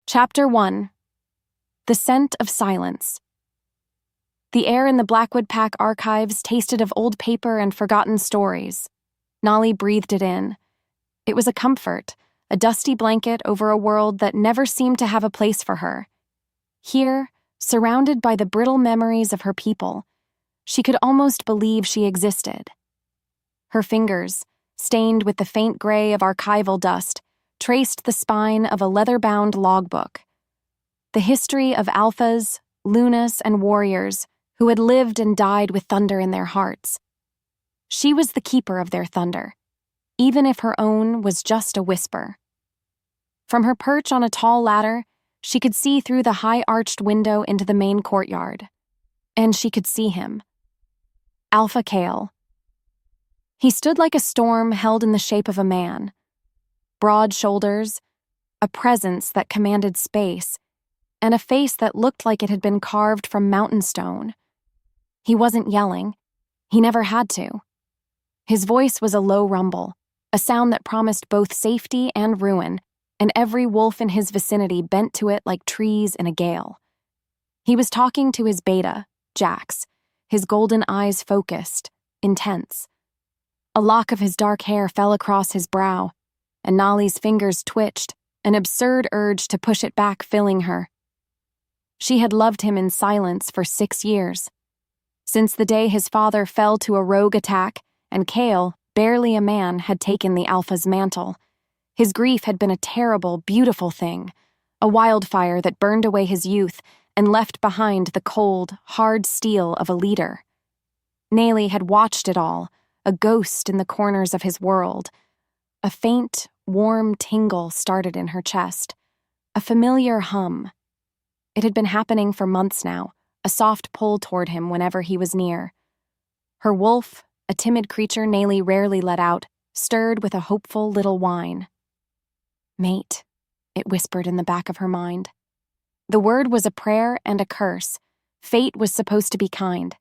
Chapter 1. The Scent of Silence. The air in the Blackwood Pack archives tasted of old paper and forgotten stories. Nalie breathed it in. It was a comfort, a dusty blanket over a world that never seemed to have a place for her. Here, surrounded by the brittle memories of her people, she could almost believe she existed. Her fingers, stained with the faint gray of archival dust, traced the spine of a leather-bound logbook. The history of alphas, lunas, and warriors who had lived and died with thunder in their hearts. She was the keeper of their thunder, even if her own was just a whisper. From her perch on a tall ladder, she could see through the high-arched window into the main courtyard. And she could see him. Alpha Kael. He stood like a storm held in the shape of a man. Broad shoulders, a presence that commanded space, and a face that looked like it had been carved from mountain stone. He wasn't yelling. He never had to. His voice was a low rumble, a sound that promised both safety and ruin, and every wolf in his vicinity bent to it like trees in a gale. He was talking to his beta, Jax, his golden eyes focused, intense. A lock of his dark hair fell across his brow, and Nalie's fingers twitched, an absurd urge to push it back filling her. She had loved him in silence for 6 years. Since the day his father fell to a rogue attack, and Kael, barely a man, had taken the Alpha's mantle. His grief had been a terrible, beautiful thing, a wildfire that burned away his youth and left behind the cold, hard steel of a leader. Nalie had watched it all, a ghost in the corners of his world. A faint, warm tingle started in her chest, a familiar hum. It had been happening for months now, a soft pull toward him whenever he was near. Her wolf, a timid creature Nalie rarely let out, stirred with a hopeful little whine. Mate, it whispered in the back of her mind. The word was a prayer and a curse. Fate was supposed to be kind.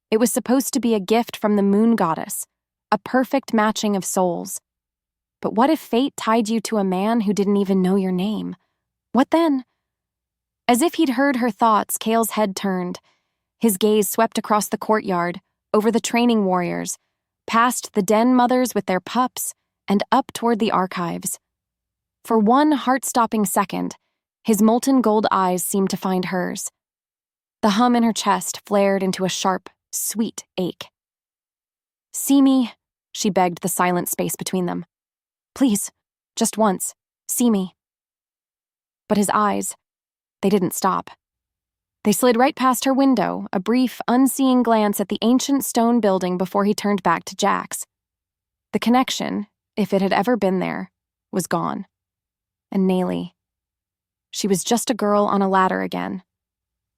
It was supposed to be a gift from the moon goddess, a perfect matching of souls. But what if fate tied you to a man who didn't even know your name? What then? As if he'd heard her thoughts, Kael's head turned. His gaze swept across the courtyard, over the training warriors, past the den mothers with their pups, and up toward the archives. For one heart-stopping second, his molten gold eyes seemed to find hers. The hum in her chest flared into a sharp, sweet ache. "See me," she begged the silent space between them. "Please, just once, see me." But his eyes, they didn't stop. They slid right past her window, a brief, unseeing glance at the ancient stone building before he turned back to Jax. The connection, if it had ever been there, was gone. And Nalie. She was just a girl on a ladder again,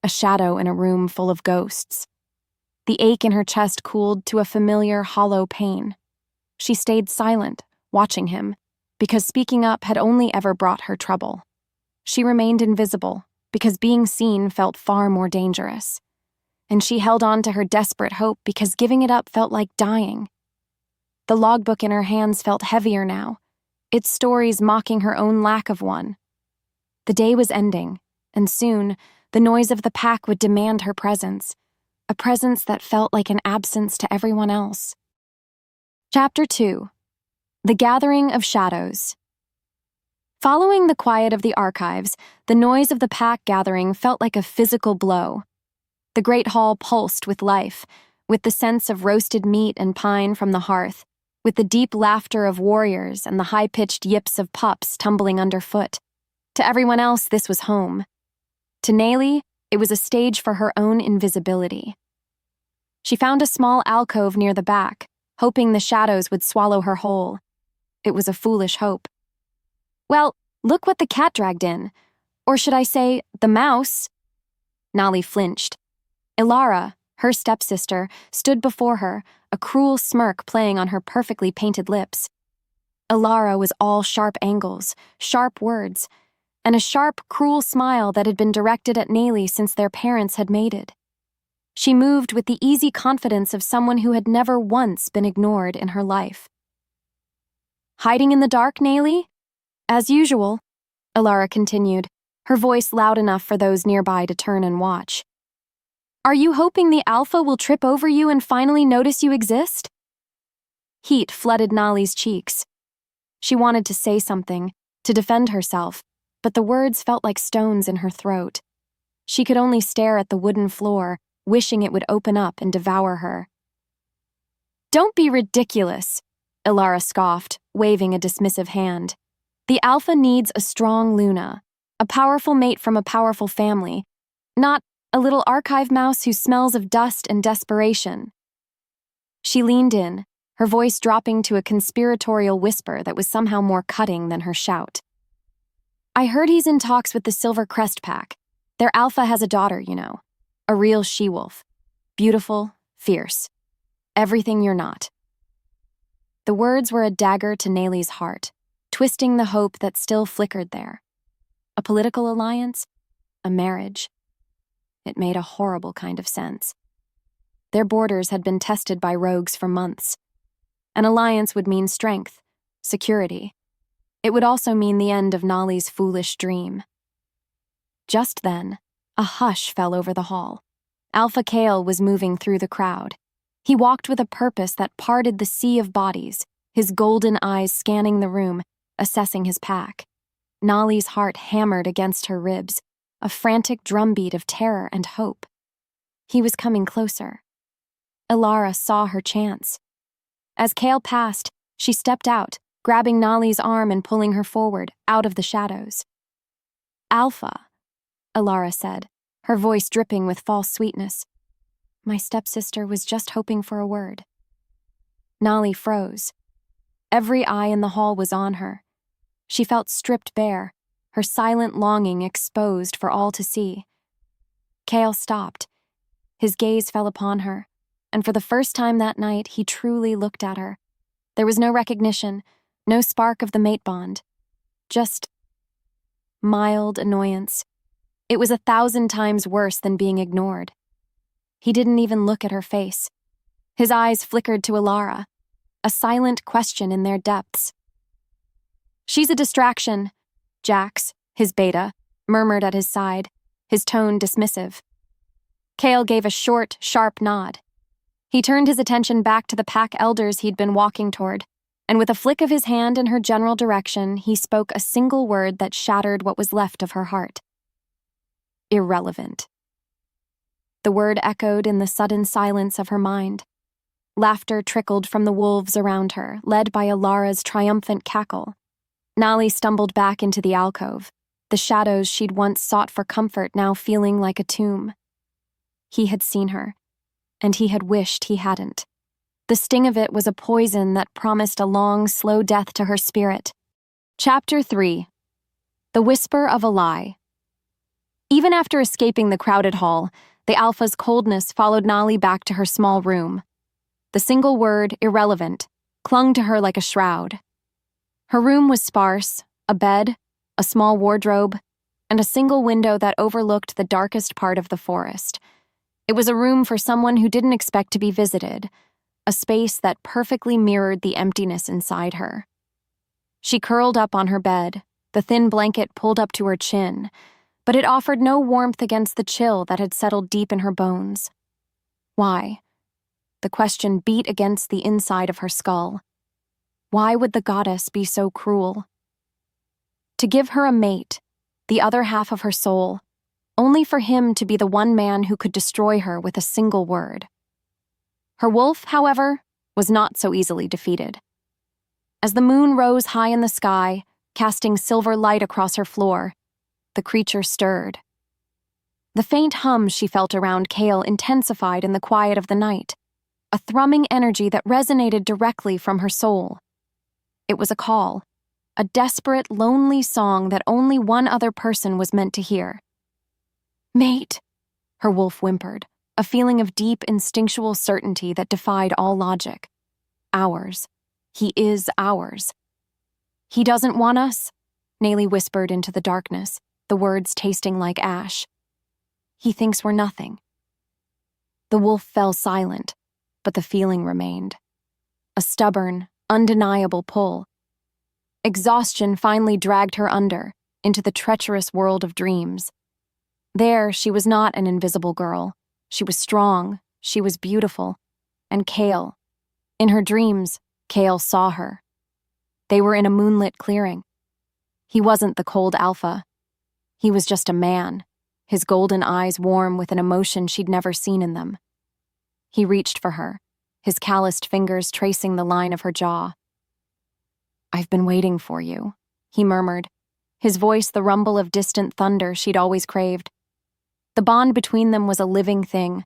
a shadow in a room full of ghosts. The ache in her chest cooled to a familiar, hollow pain. She stayed silent, watching him, because speaking up had only ever brought her trouble. She remained invisible, because being seen felt far more dangerous. And she held on to her desperate hope because giving it up felt like dying. The logbook in her hands felt heavier now, its stories mocking her own lack of one. The day was ending, and soon the noise of the pack would demand her presence, a presence that felt like an absence to everyone else. Chapter 2. The Gathering of Shadows. Following the quiet of the archives, the noise of the pack gathering felt like a physical blow. The great hall pulsed with life, with the sense of roasted meat and pine from the hearth, with the deep laughter of warriors and the high-pitched yips of pups tumbling underfoot. To everyone else, this was home. To Nalie, it was a stage for her own invisibility. She found a small alcove near the back, hoping the shadows would swallow her whole. It was a foolish hope. "Well, look what the cat dragged in. Or should I say, the mouse?" Nalie flinched. Ilara, her stepsister, stood before her, a cruel smirk playing on her perfectly painted lips. Ilara was all sharp angles, sharp words, and a sharp, cruel smile that had been directed at Nalie since their parents had mated. She moved with the easy confidence of someone who had never once been ignored in her life. "Hiding in the dark, Nalie?" "As usual," Ilara continued, her voice loud enough for those nearby to turn and watch. "Are you hoping the Alpha will trip over you and finally notice you exist?" Heat flooded Nalie's cheeks. She wanted to say something, to defend herself, but the words felt like stones in her throat. She could only stare at the wooden floor, wishing it would open up and devour her. "Don't be ridiculous," Ilara scoffed, waving a dismissive hand. "The Alpha needs a strong Luna, a powerful mate from a powerful family, not a little archive mouse who smells of dust and desperation." She leaned in, her voice dropping to a conspiratorial whisper that was somehow more cutting than her shout. "I heard he's in talks with the Silver Crest Pack. Their Alpha has a daughter, you know. A real she-wolf. Beautiful, fierce. Everything you're not." The words were a dagger to Nalie's heart, twisting the hope that still flickered there. A political alliance? A marriage? It made a horrible kind of sense. Their borders had been tested by rogues for months. An alliance would mean strength, security. It would also mean the end of Nalie's foolish dream. Just then, a hush fell over the hall. Alpha Kael was moving through the crowd. He walked with a purpose that parted the sea of bodies, his golden eyes scanning the room, assessing his pack. Nalie's heart hammered against her ribs, a frantic drumbeat of terror and hope. He was coming closer. Ilara saw her chance. As Kael passed, she stepped out, grabbing Nalie's arm and pulling her forward, out of the shadows. "Alpha," Ilara said, her voice dripping with false sweetness. "My stepsister was just hoping for a word." Nalie froze. Every eye in the hall was on her. She felt stripped bare, her silent longing exposed for all to see. Kael stopped. His gaze fell upon her, and for the first time that night he truly looked at her. There was no recognition, no spark of the mate bond. Just mild annoyance. It was 1,000 times worse than being ignored. He didn't even look at her face. His eyes flickered to Ilara, a silent question in their depths. "She's a distraction," Jax, his beta, murmured at his side, his tone dismissive. Kael gave a short, sharp nod. He turned his attention back to the pack elders he'd been walking toward, and with a flick of his hand in her general direction, he spoke a single word that shattered what was left of her heart. "Irrelevant." The word echoed in the sudden silence of her mind. Laughter trickled from the wolves around her, led by Ilara's triumphant cackle. Nalie stumbled back into the alcove, the shadows she'd once sought for comfort now feeling like a tomb. He had seen her, and he had wished he hadn't. The sting of it was a poison that promised a long, slow death to her spirit. Chapter 3. The Whisper of a Lie. Even after escaping the crowded hall, the Alpha's coldness followed Nalie back to her small room. The single word, irrelevant, clung to her like a shroud. Her room was sparse, a bed, a small wardrobe, and a single window that overlooked the darkest part of the forest. It was a room for someone who didn't expect to be visited, a space that perfectly mirrored the emptiness inside her. She curled up on her bed, the thin blanket pulled up to her chin, but it offered no warmth against the chill that had settled deep in her bones. Why? The question beat against the inside of her skull. Why would the goddess be so cruel? To give her a mate, the other half of her soul, only for him to be the one man who could destroy her with a single word. Her wolf, however, was not so easily defeated. As the moon rose high in the sky, casting silver light across her floor, the creature stirred. The faint hum she felt around Kael intensified in the quiet of the night, a thrumming energy that resonated directly from her soul. It was a call, a desperate, lonely song that only one other person was meant to hear. "Mate," her wolf whimpered, a feeling of deep, instinctual certainty that defied all logic. Ours. He is ours. "He doesn't want us," Nalie whispered into the darkness, the words tasting like ash. "He thinks we're nothing." The wolf fell silent, but the feeling remained. A stubborn, undeniable pull. Exhaustion finally dragged her under, into the treacherous world of dreams. There, she was not an invisible girl. She was strong, she was beautiful, and Kael. In her dreams, Kael saw her. They were in a moonlit clearing. He wasn't the cold Alpha. He was just a man, his golden eyes warm with an emotion she'd never seen in them. He reached for her, his calloused fingers tracing the line of her jaw. "I've been waiting for you," he murmured, his voice the rumble of distant thunder she'd always craved. The bond between them was a living thing,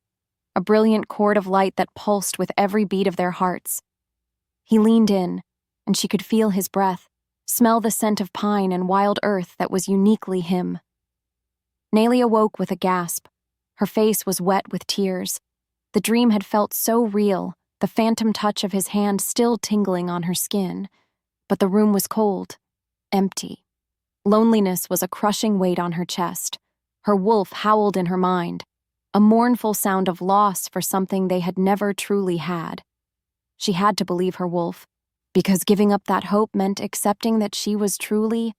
a brilliant cord of light that pulsed with every beat of their hearts. He leaned in, and she could feel his breath, smell the scent of pine and wild earth that was uniquely him. Nalie awoke with a gasp. Her face was wet with tears. The dream had felt so real, the phantom touch of his hand still tingling on her skin. But the room was cold, empty. Loneliness was a crushing weight on her chest. Her wolf howled in her mind, a mournful sound of loss for something they had never truly had. She had to believe her wolf, because giving up that hope meant accepting that she was truly,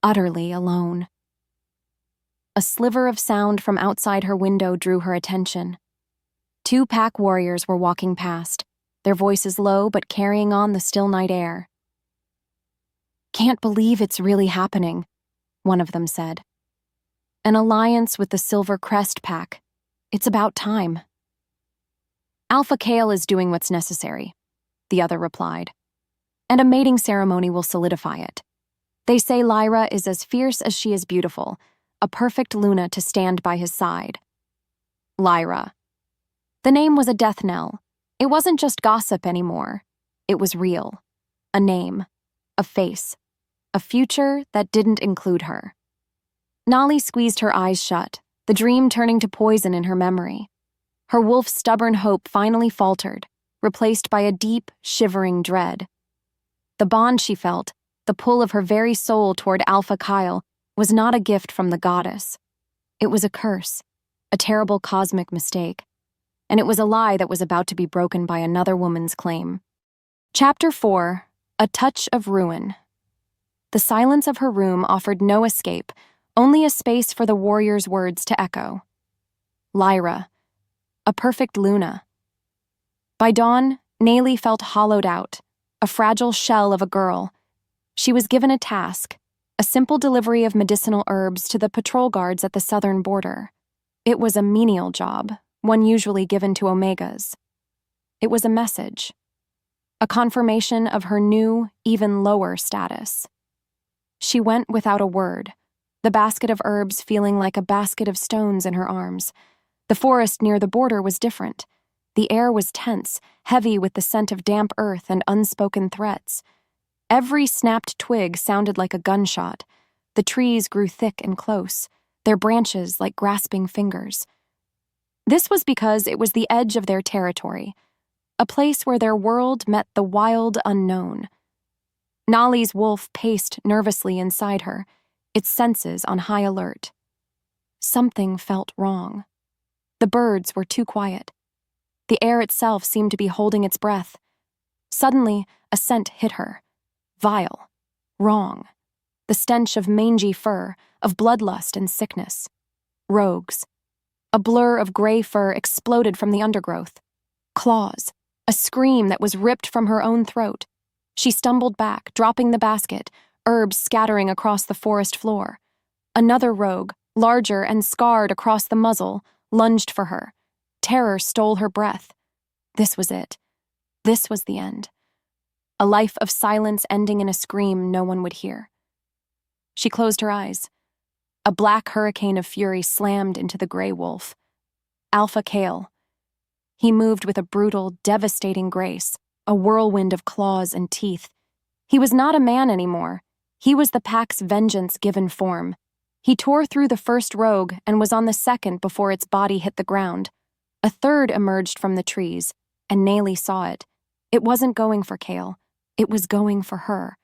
utterly alone. A sliver of sound from outside her window drew her attention. 2 pack warriors were walking past, their voices low but carrying on the still night air. "Can't believe it's really happening," one of them said. "An alliance with the Silver Crest Pack. It's about time." "Alpha Kael is doing what's necessary," the other replied. "And a mating ceremony will solidify it. They say Lyra is as fierce as she is beautiful, a perfect Luna to stand by his side." Lyra. The name was a death knell. It wasn't just gossip anymore. It was real. A name. A face. A future that didn't include her. Nalie squeezed her eyes shut, the dream turning to poison in her memory. Her wolf's stubborn hope finally faltered, replaced by a deep, shivering dread. The bond she felt, the pull of her very soul toward Alpha Kael, was not a gift from the goddess. It was a curse, a terrible cosmic mistake, and it was a lie that was about to be broken by another woman's claim. Chapter 4: A Touch of Ruin. The silence of her room offered no escape, only a space for the warrior's words to echo. Lyra. A perfect Luna. By dawn, Nalie felt hollowed out, a fragile shell of a girl. She was given a task, a simple delivery of medicinal herbs to the patrol guards at the southern border. It was a menial job, one usually given to Omegas. It was a message, a confirmation of her new, even lower status. She went without a word, the basket of herbs feeling like a basket of stones in her arms. The forest near the border was different. The air was tense, heavy with the scent of damp earth and unspoken threats. Every snapped twig sounded like a gunshot. The trees grew thick and close, their branches like grasping fingers. This was because it was the edge of their territory, a place where their world met the wild unknown. Nalie's wolf paced nervously inside her, its senses on high alert. Something felt wrong. The birds were too quiet. The air itself seemed to be holding its breath. Suddenly, a scent hit her. Vile. Wrong. The stench of mangy fur, of bloodlust and sickness. Rogues. A blur of gray fur exploded from the undergrowth. Claws. A scream that was ripped from her own throat. She stumbled back, dropping the basket, herbs scattering across the forest floor. Another rogue, larger and scarred across the muzzle, lunged for her. Terror stole her breath. This was it. This was the end. A life of silence ending in a scream no one would hear. She closed her eyes. A black hurricane of fury slammed into the gray wolf. Alpha Kael. He moved with a brutal, devastating grace, a whirlwind of claws and teeth. He was not a man anymore. He was the pack's vengeance given form. He tore through the first rogue and was on the second before its body hit the ground. A third emerged from the trees, and Nalie saw it. It wasn't going for Kael. It was going for her.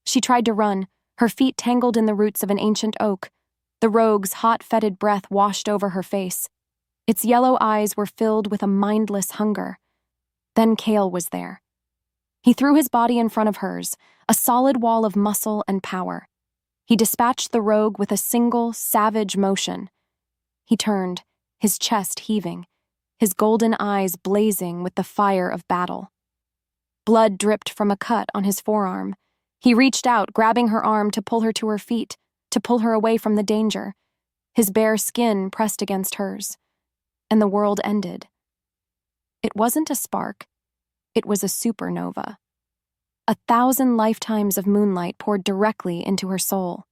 She tried to run, her feet tangled in the roots of an ancient oak. The rogue's hot, fetid breath washed over her face. Its yellow eyes were filled with a mindless hunger. Then Kael was there. He threw his body in front of hers, a solid wall of muscle and power. He dispatched the rogue with a single, savage motion. He turned, his chest heaving, his golden eyes blazing with the fire of battle. Blood dripped from a cut on his forearm. He reached out, grabbing her arm to pull her to her feet, to pull her away from the danger. His bare skin pressed against hers, and the world ended. It wasn't a spark. It was a supernova. 1,000 lifetimes of moonlight poured directly into her soul.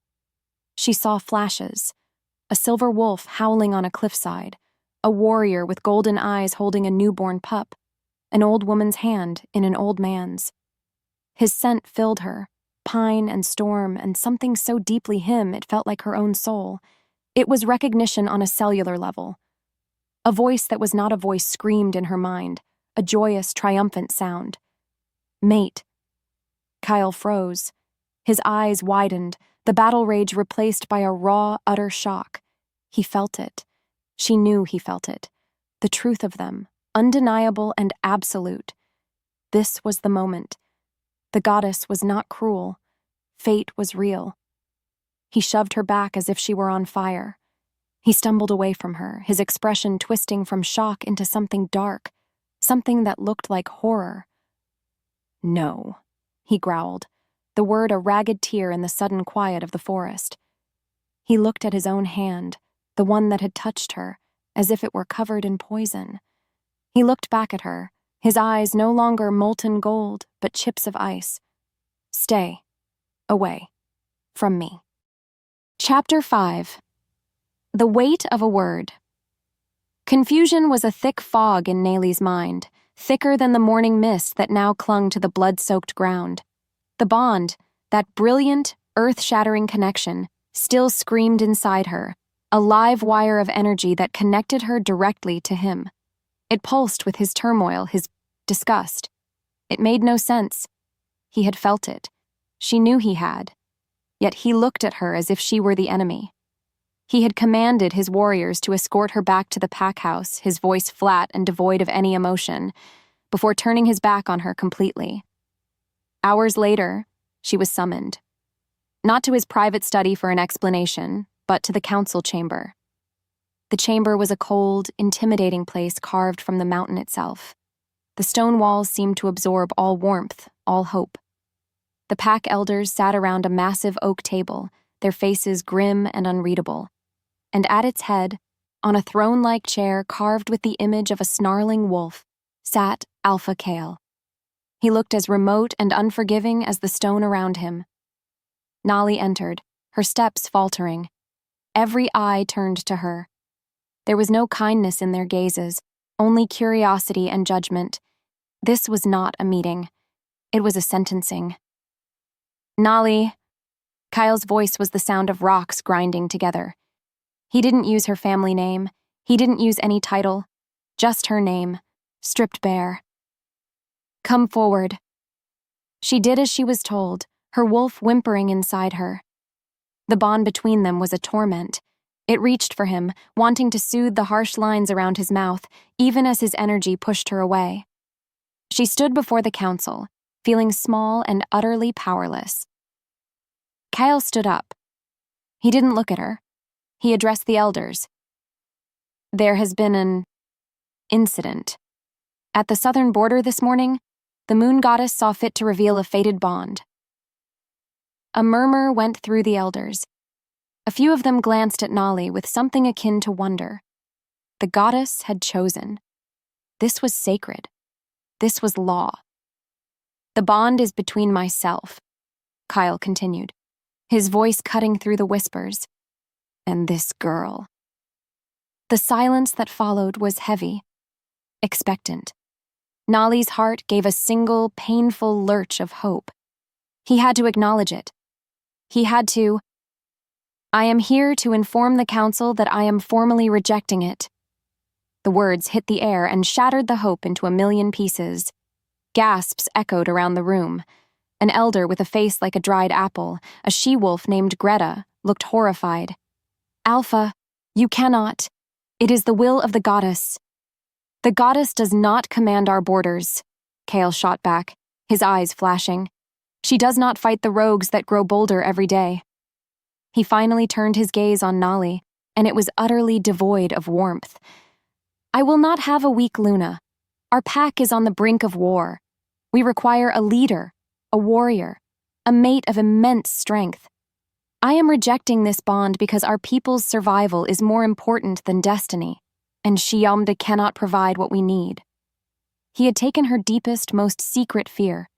She saw flashes, a silver wolf howling on a cliffside, a warrior with golden eyes holding a newborn pup, an old woman's hand in an old man's. His scent filled her, pine and storm, and something so deeply him it felt like her own soul. It was recognition on a cellular level. A voice that was not a voice screamed in her mind, a joyous, triumphant sound. Mate. Kael froze. His eyes widened, the battle rage replaced by a raw, utter shock. He felt it. She knew he felt it. The truth of them, undeniable and absolute. This was the moment. The goddess was not cruel. Fate was real. He shoved her back as if she were on fire. He stumbled away from her, his expression twisting from shock into something dark, something that looked like horror. No, he growled, the word a ragged tear in the sudden quiet of the forest. He looked at his own hand, the one that had touched her, as if it were covered in poison. He looked back at her, his eyes no longer molten gold, but chips of ice. Stay. Away. From me. Chapter 5. The Weight of a Word. Confusion was a thick fog in Nalie's mind, thicker than the morning mist that now clung to the blood-soaked ground. The bond, that brilliant, earth-shattering connection, still screamed inside her, a live wire of energy that connected her directly to him. It pulsed with his turmoil, his disgust. It made no sense. He had felt it. She knew he had. Yet he looked at her as if she were the enemy. He had commanded his warriors to escort her back to the pack house, his voice flat and devoid of any emotion, before turning his back on her completely. Hours later, she was summoned. Not to his private study for an explanation, but to the council chamber. The chamber was a cold, intimidating place carved from the mountain itself. The stone walls seemed to absorb all warmth, all hope. The pack elders sat around a massive oak table, their faces grim and unreadable. And at its head, on a throne-like chair carved with the image of a snarling wolf, sat Alpha Kael. He looked as remote and unforgiving as the stone around him. Nalie entered, her steps faltering. Every eye turned to her. There was no kindness in their gazes, only curiosity and judgment. This was not a meeting. It was a sentencing. Nalie. Kael's voice was the sound of rocks grinding together. He didn't use her family name. He didn't use any title. Just her name, stripped bare. Come forward. She did as she was told, her wolf whimpering inside her. The bond between them was a torment. It reached for him, wanting to soothe the harsh lines around his mouth, even as his energy pushed her away. She stood before the council, feeling small and utterly powerless. Kael stood up. He didn't look at her. He addressed the elders. There has been an incident. At the southern border this morning, the moon goddess saw fit to reveal a fated bond. A murmur went through the elders. A few of them glanced at Nalie with something akin to wonder. The goddess had chosen. This was sacred. This was law. The bond is between myself, Kael continued, his voice cutting through the whispers, and this girl. The silence that followed was heavy, expectant. Nalie's heart gave a single, painful lurch of hope. He had to acknowledge it. He had to. I am here to inform the council that I am formally rejecting it. The words hit the air and shattered the hope into a million pieces. Gasps echoed around the room. An elder with a face like a dried apple, a she-wolf named Greta, looked horrified. Alpha, you cannot. It is the will of the goddess. The goddess does not command our borders, Kael shot back, his eyes flashing. She does not fight the rogues that grow bolder every day. He finally turned his gaze on Nalie, and it was utterly devoid of warmth. "I will not have a weak Luna. Our pack is on the brink of war. We require a leader, a warrior, a mate of immense strength. I am rejecting this bond because our people's survival is more important than destiny, and Xiomde cannot provide what we need." He had taken her deepest, most secret fear,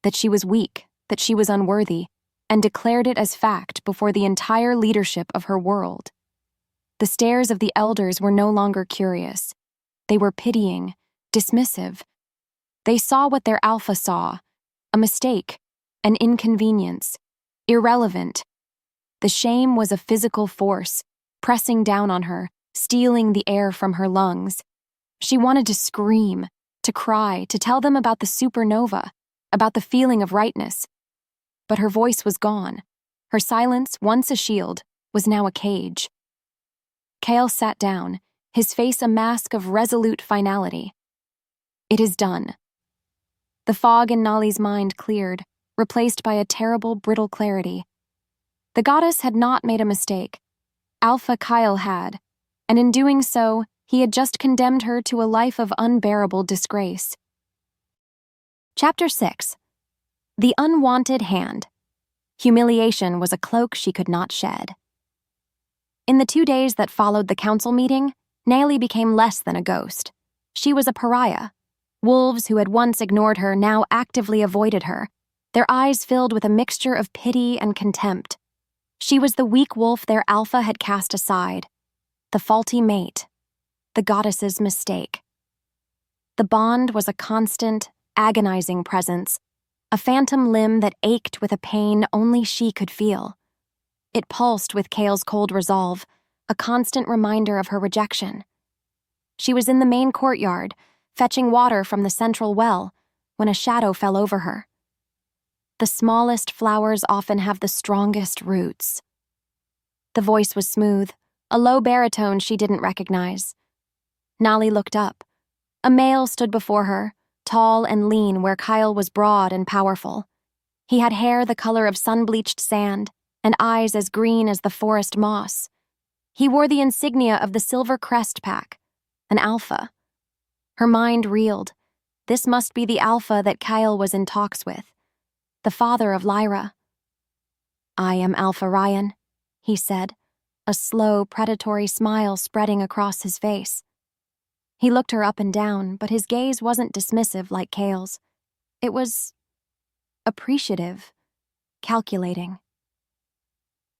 that she was weak, that she was unworthy, and declared it as fact before the entire leadership of her world. The stares of the elders were no longer curious. They were pitying, dismissive. They saw what their alpha saw: a mistake, an inconvenience, irrelevant. The shame was a physical force, pressing down on her, stealing the air from her lungs. She wanted to scream, to cry, to tell them about the supernova, about the feeling of rightness. But her voice was gone. Her silence, once a shield, was now a cage. Kael sat down, his face a mask of resolute finality. "It is done." The fog in Nalie's mind cleared, replaced by a terrible, brittle clarity. The goddess had not made a mistake. Alpha Kael had, and in doing so, he had just condemned her to a life of unbearable disgrace. Chapter 6. The Unwanted Hand. Humiliation was a cloak she could not shed. In the 2 days that followed the council meeting, Nalie became less than a ghost. She was a pariah. Wolves who had once ignored her now actively avoided her, their eyes filled with a mixture of pity and contempt. She was the weak wolf their alpha had cast aside, the faulty mate, the goddess's mistake. The bond was a constant, agonizing presence, a phantom limb that ached with a pain only she could feel. It pulsed with Kael's cold resolve, a constant reminder of her rejection. She was in the main courtyard, fetching water from the central well, when a shadow fell over her. The smallest flowers often have the strongest roots. The voice was smooth, a low baritone she didn't recognize. Nalie looked up. A male stood before her, tall and lean where Kael was broad and powerful. He had hair the color of sun-bleached sand, and eyes as green as the forest moss. He wore the insignia of the Silver Crest Pack, an alpha. Her mind reeled. This must be the alpha that Kael was in talks with, the father of Lyra. "I am Alpha Ryan," he said, a slow, predatory smile spreading across his face. He looked her up and down, but his gaze wasn't dismissive like Kael's. It was appreciative, calculating.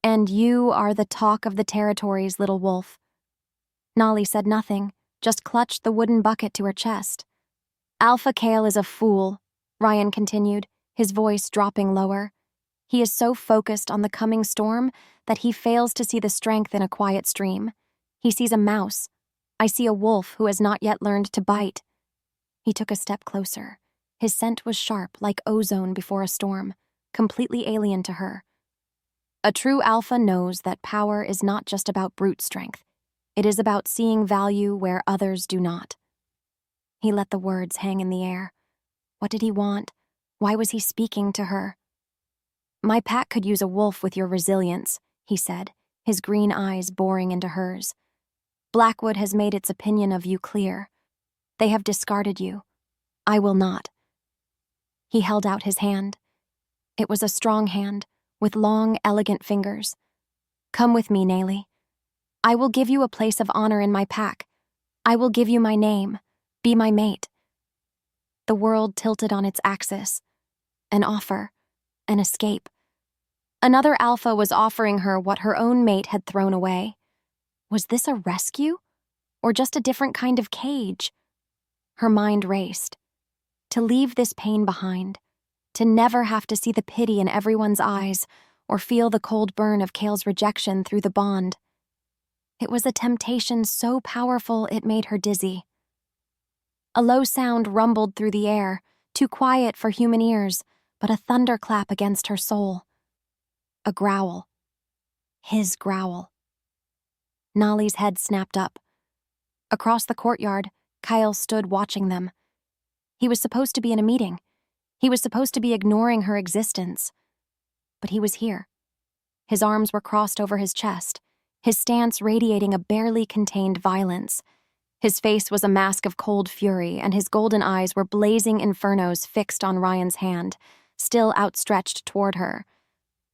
"And you are the talk of the territories, little wolf." Nalie said nothing, just clutched the wooden bucket to her chest. "Alpha Kael is a fool," Ryan continued, his voice dropping lower. "He is so focused on the coming storm that he fails to see the strength in a quiet stream. He sees a mouse. I see a wolf who has not yet learned to bite." He took a step closer. His scent was sharp, like ozone before a storm, completely alien to her. "A true alpha knows that power is not just about brute strength. It is about seeing value where others do not." He let the words hang in the air. What did he want? Why was he speaking to her? "My pack could use a wolf with your resilience," he said, his green eyes boring into hers. "Blackwood has made its opinion of you clear. They have discarded you. I will not." He held out his hand. It was a strong hand, with long, elegant fingers. "Come with me, Nalie. I will give you a place of honor in my pack. I will give you my name. Be my mate." The world tilted on its axis. An offer. An escape. Another alpha was offering her what her own mate had thrown away. Was this a rescue? Or just a different kind of cage? Her mind raced. To leave this pain behind. To never have to see the pity in everyone's eyes or feel the cold burn of Kael's rejection through the bond. It was a temptation so powerful it made her dizzy. A low sound rumbled through the air, too quiet for human ears, but a thunderclap against her soul. A growl. His growl. Nalie's head snapped up. Across the courtyard, Kael stood watching them. He was supposed to be in a meeting. He was supposed to be ignoring her existence. But he was here. His arms were crossed over his chest, his stance radiating a barely contained violence. His face was a mask of cold fury, and his golden eyes were blazing infernos fixed on Ryan's hand, still outstretched toward her.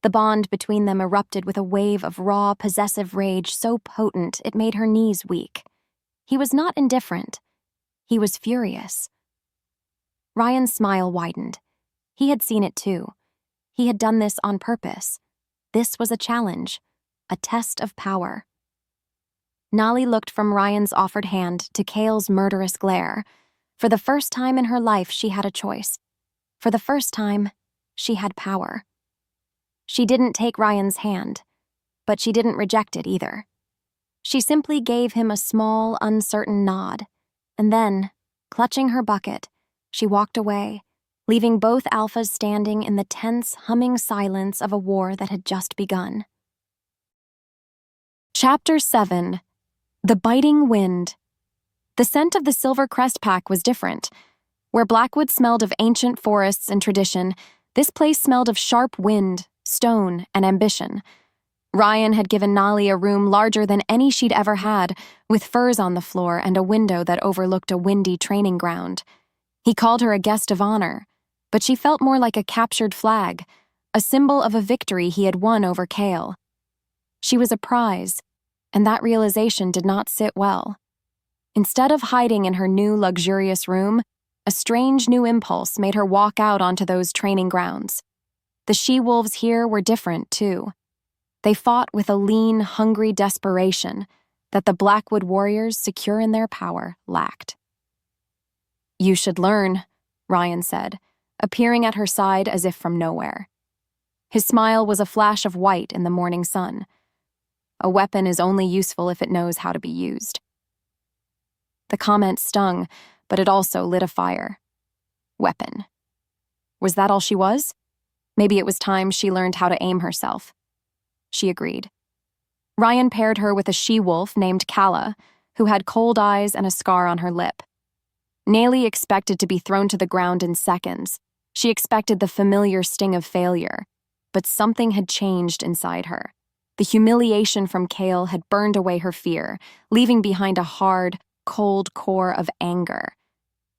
The bond between them erupted with a wave of raw, possessive rage so potent it made her knees weak. He was not indifferent. He was furious. Ryan's smile widened. He had seen it too. He had done this on purpose. This was a challenge, a test of power. Nalie looked from Ryan's offered hand to Kael's murderous glare. For the first time in her life, she had a choice. For the first time, she had power. She didn't take Ryan's hand, but she didn't reject it either. She simply gave him a small, uncertain nod, and then, clutching her bucket, she walked away, leaving both alphas standing in the tense, humming silence of a war that had just begun. Chapter 7. The Biting Wind. The scent of the Silver Crest Pack was different. Where Blackwood smelled of ancient forests and tradition, this place smelled of sharp wind, stone, and ambition. Ryan had given Nalie a room larger than any she'd ever had, with furs on the floor and a window that overlooked a windy training ground. He called her a guest of honor, but she felt more like a captured flag, a symbol of a victory he had won over Kael. She was a prize, and that realization did not sit well. Instead of hiding in her new luxurious room, a strange new impulse made her walk out onto those training grounds. The she-wolves here were different, too. They fought with a lean, hungry desperation that the Blackwood warriors, secure in their power, lacked. "You should learn," Ryan said, appearing at her side as if from nowhere. His smile was a flash of white in the morning sun. A weapon is only useful if it knows how to be used. The comment stung, but it also lit a fire. Weapon. Was that all she was? Maybe it was time she learned how to aim herself. She agreed. Ryan paired her with a she-wolf named Kala, who had cold eyes and a scar on her lip. Nalie expected to be thrown to the ground in seconds. She expected the familiar sting of failure, but something had changed inside her. The humiliation from Kael had burned away her fear, leaving behind a hard, cold core of anger.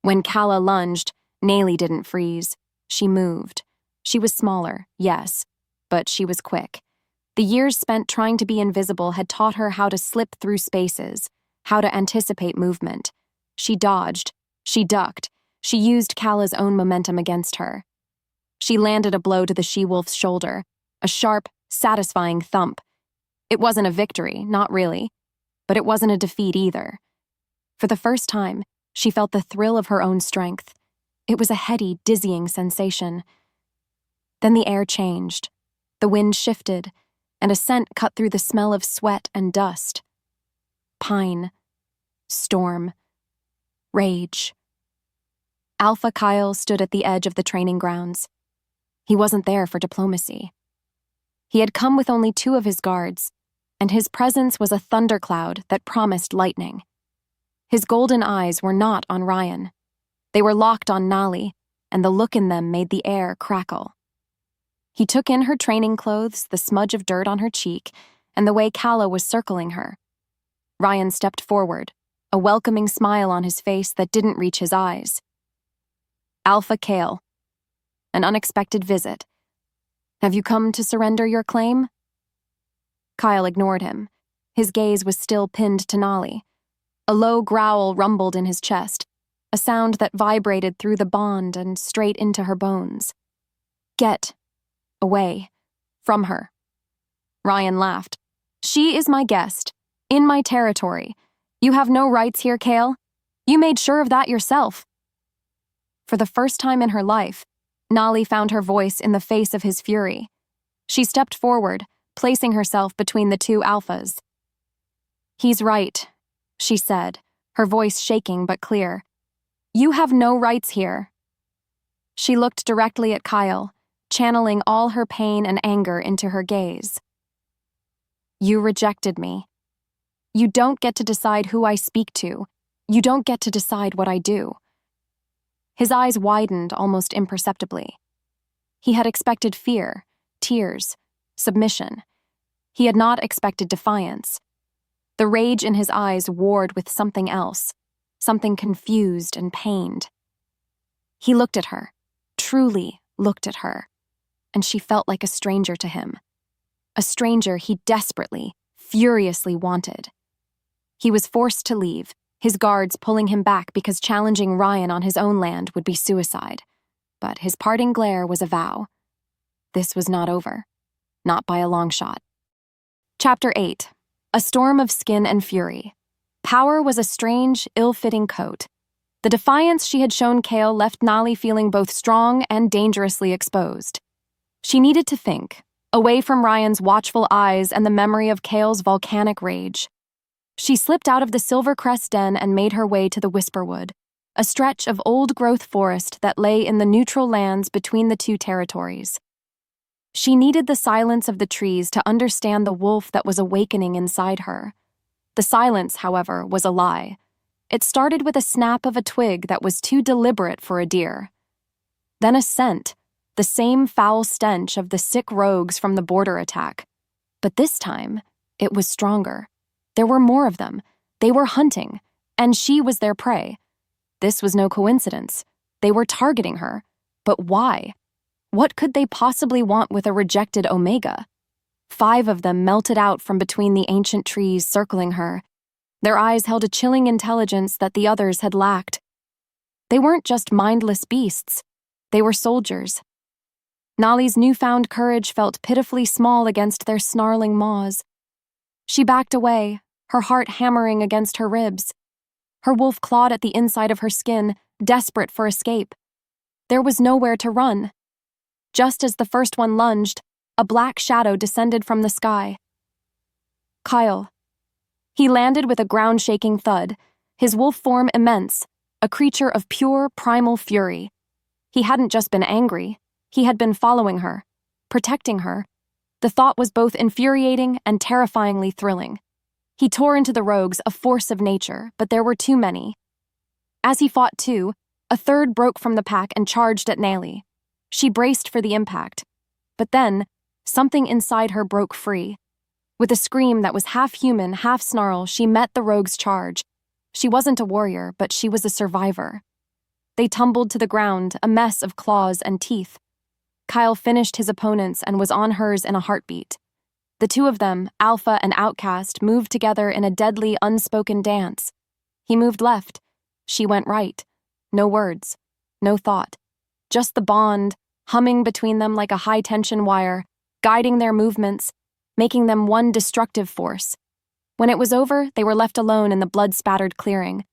When Kala lunged, Nalie didn't freeze. She moved. She was smaller, yes, but she was quick. The years spent trying to be invisible had taught her how to slip through spaces, how to anticipate movement. She dodged. She ducked. She used Kala's own momentum against her. She landed a blow to the she-wolf's shoulder, a sharp, satisfying thump. It wasn't a victory, not really, but it wasn't a defeat either. For the first time, she felt the thrill of her own strength. It was a heady, dizzying sensation. Then the air changed. The wind shifted, and a scent cut through the smell of sweat and dust. Pine. Storm. Rage. Alpha Kael stood at the edge of the training grounds. He wasn't there for diplomacy. He had come with only 2 of his guards, and his presence was a thundercloud that promised lightning. His golden eyes were not on Ryan. They were locked on Nalie, and the look in them made the air crackle. He took in her training clothes, the smudge of dirt on her cheek, and the way Kala was circling her. Ryan stepped forward, a welcoming smile on his face that didn't reach his eyes. "Alpha Kael. An unexpected visit. Have you come to surrender your claim?" Kyle ignored him. His gaze was still pinned to Nalie. A low growl rumbled in his chest, a sound that vibrated through the bond and straight into her bones. "Get away from her." Ryan laughed. "She is my guest, in my territory. You have no rights here, Kael. You made sure of that yourself." For the first time in her life, Nalie found her voice in the face of his fury. She stepped forward, placing herself between the 2 alphas. "He's right," she said, her voice shaking but clear. "You have no rights here." She looked directly at Kyle, channeling all her pain and anger into her gaze. "You rejected me. You don't get to decide who I speak to. You don't get to decide what I do." His eyes widened almost imperceptibly. He had expected fear, tears, submission. He had not expected defiance. The rage in his eyes warred with something else, something confused and pained. He looked at her, truly looked at her, and she felt like a stranger to him. A stranger he desperately, furiously wanted. He was forced to leave, his guards pulling him back because challenging Ryan on his own land would be suicide. But his parting glare was a vow. This was not over. Not by a long shot. Chapter 8. A storm of skin and fury. Power was a strange, ill-fitting coat. The defiance she had shown Kael left Nalie feeling both strong and dangerously exposed. She needed to think, away from Ryan's watchful eyes and the memory of Kael's volcanic rage. She slipped out of the Silvercrest den and made her way to the Whisperwood, a stretch of old-growth forest that lay in the neutral lands between the two territories. She needed the silence of the trees to understand the wolf that was awakening inside her. The silence, however, was a lie. It started with a snap of a twig that was too deliberate for a deer. Then a scent, the same foul stench of the sick rogues from the border attack. But this time, it was stronger. There were more of them. They were hunting, and she was their prey. This was no coincidence. They were targeting her. But why? What could they possibly want with a rejected Omega? 5 of them melted out from between the ancient trees circling her. Their eyes held a chilling intelligence that the others had lacked. They weren't just mindless beasts. They were soldiers. Nalie's newfound courage felt pitifully small against their snarling maws. She backed away, her heart hammering against her ribs. Her wolf clawed at the inside of her skin, desperate for escape. There was nowhere to run. Just as the first one lunged, a black shadow descended from the sky. Kael. He landed with a ground-shaking thud, his wolf form immense, a creature of pure, primal fury. He hadn't just been angry, he had been following her, protecting her. The thought was both infuriating and terrifyingly thrilling. He tore into the rogues, a force of nature, but there were too many. As he fought too, a third broke from the pack and charged at Nalie. She braced for the impact. But then, something inside her broke free. With a scream that was half human, half snarl, she met the rogue's charge. She wasn't a warrior, but she was a survivor. They tumbled to the ground, a mess of claws and teeth. Kael finished his opponents and was on hers in a heartbeat. The two of them, Alpha and Outcast, moved together in a deadly, unspoken dance. He moved left. She went right. No words. No thought. Just the bond, humming between them like a high-tension wire, guiding their movements, making them one destructive force. When it was over, they were left alone in the blood-spattered clearing.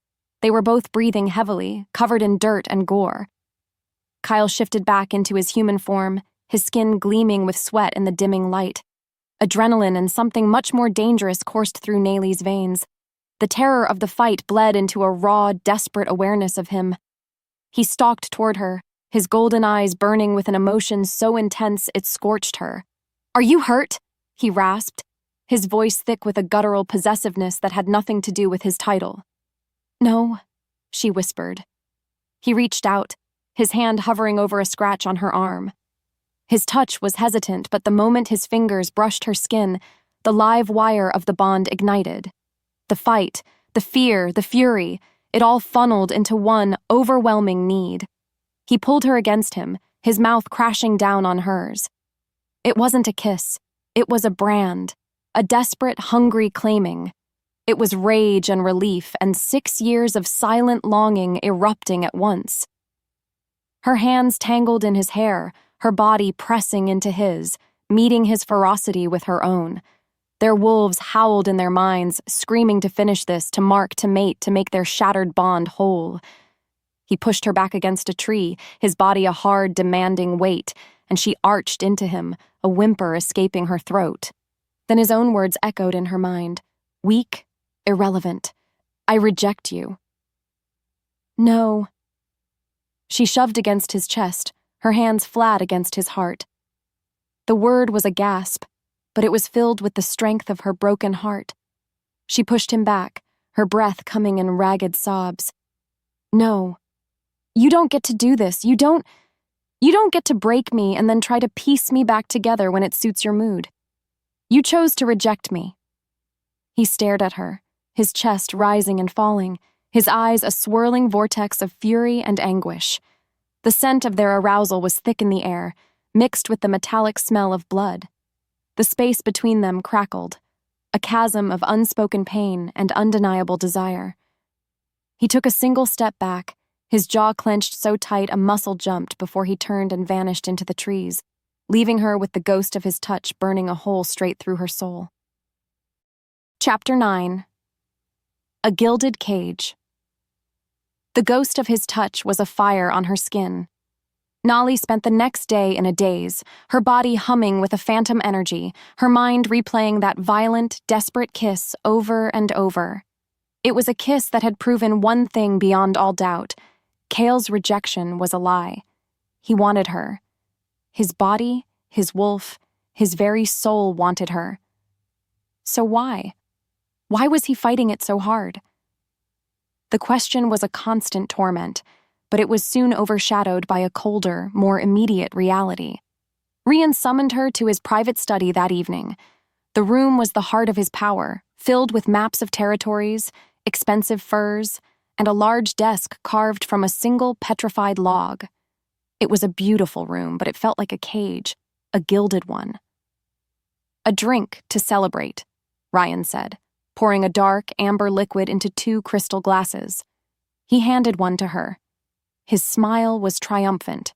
They were both breathing heavily, covered in dirt and gore. Kael shifted back into his human form, his skin gleaming with sweat in the dimming light. Adrenaline and something much more dangerous coursed through Nalie's veins. The terror of the fight bled into a raw, desperate awareness of him. He stalked toward her, his golden eyes burning with an emotion so intense it scorched her. "Are you hurt?" he rasped, his voice thick with a guttural possessiveness that had nothing to do with his title. "No," she whispered. He reached out, his hand hovering over a scratch on her arm. His touch was hesitant, but the moment his fingers brushed her skin, the live wire of the bond ignited. The fight, the fear, the fury, it all funneled into one overwhelming need. He pulled her against him, his mouth crashing down on hers. It wasn't a kiss. It was a brand, a desperate, hungry claiming. It was rage and relief and 6 years of silent longing erupting at once. Her hands tangled in his hair, her body pressing into his, meeting his ferocity with her own. Their wolves howled in their minds, screaming to finish this, to mark, to mate, to make their shattered bond whole. He pushed her back against a tree, his body a hard, demanding weight, and she arched into him, a whimper escaping her throat. Then his own words echoed in her mind. Weak, irrelevant. I reject you. No. She shoved against his chest, her hands flat against his heart. The word was a gasp, but it was filled with the strength of her broken heart. She pushed him back, her breath coming in ragged sobs. No. You don't get to do this. You don't get to break me and then try to piece me back together when it suits your mood. You chose to reject me." He stared at her, his chest rising and falling, his eyes a swirling vortex of fury and anguish. The scent of their arousal was thick in the air, mixed with the metallic smell of blood. The space between them crackled, a chasm of unspoken pain and undeniable desire. He took a single step back, his jaw clenched so tight a muscle jumped before he turned and vanished into the trees, leaving her with the ghost of his touch burning a hole straight through her soul. Chapter 9. A Gilded Cage. The ghost of his touch was a fire on her skin. Nalie spent the next day in a daze, her body humming with a phantom energy, her mind replaying that violent, desperate kiss over and over. It was a kiss that had proven one thing beyond all doubt. Kael's rejection was a lie. He wanted her. His body, his wolf, his very soul wanted her. So why? Why was he fighting it so hard? The question was a constant torment, but it was soon overshadowed by a colder, more immediate reality. Rian summoned her to his private study that evening. The room was the heart of his power, filled with maps of territories, expensive furs, and a large desk carved from a single petrified log. It was a beautiful room, but it felt like a cage, a gilded one. "A drink to celebrate," Ryan said, pouring a dark, amber liquid into 2 crystal glasses. He handed one to her. His smile was triumphant.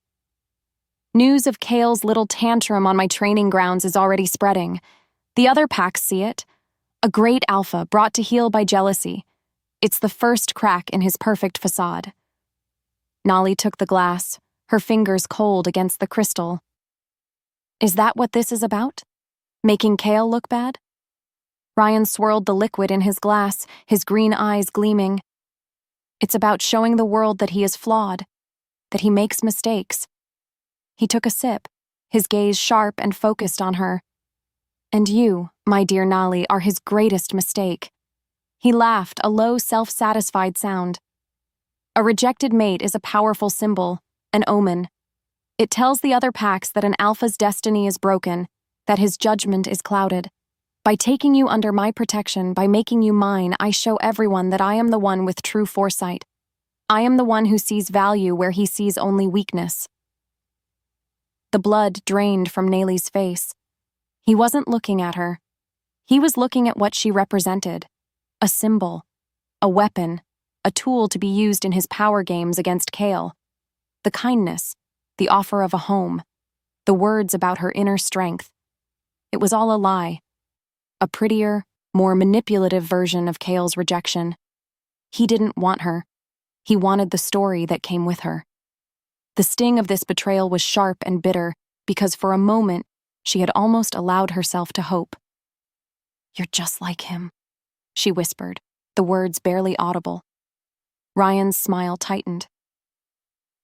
"News of Kael's little tantrum on my training grounds is already spreading. The other packs see it. A great alpha brought to heel by jealousy. It's the first crack in his perfect facade." Nalie took the glass, her fingers cold against the crystal. "Is that what this is about? Making Kael look bad?" Ryan swirled the liquid in his glass, his green eyes gleaming. "It's about showing the world that he is flawed, that he makes mistakes." He took a sip, his gaze sharp and focused on her. "And you, my dear Nalie, are his greatest mistake." He laughed, a low, self-satisfied sound. "A rejected mate is a powerful symbol, an omen. It tells the other packs that an alpha's destiny is broken, that his judgment is clouded. By taking you under my protection, by making you mine, I show everyone that I am the one with true foresight. I am the one who sees value where he sees only weakness." The blood drained from Nalie's face. He wasn't looking at her. He was looking at what she represented. A symbol, a weapon, a tool to be used in his power games against Kael. The kindness, the offer of a home, the words about her inner strength. It was all a lie. A prettier, more manipulative version of Kael's rejection. He didn't want her. He wanted the story that came with her. The sting of this betrayal was sharp and bitter because for a moment she had almost allowed herself to hope. "You're just like him," she whispered, the words barely audible. Ryan's smile tightened.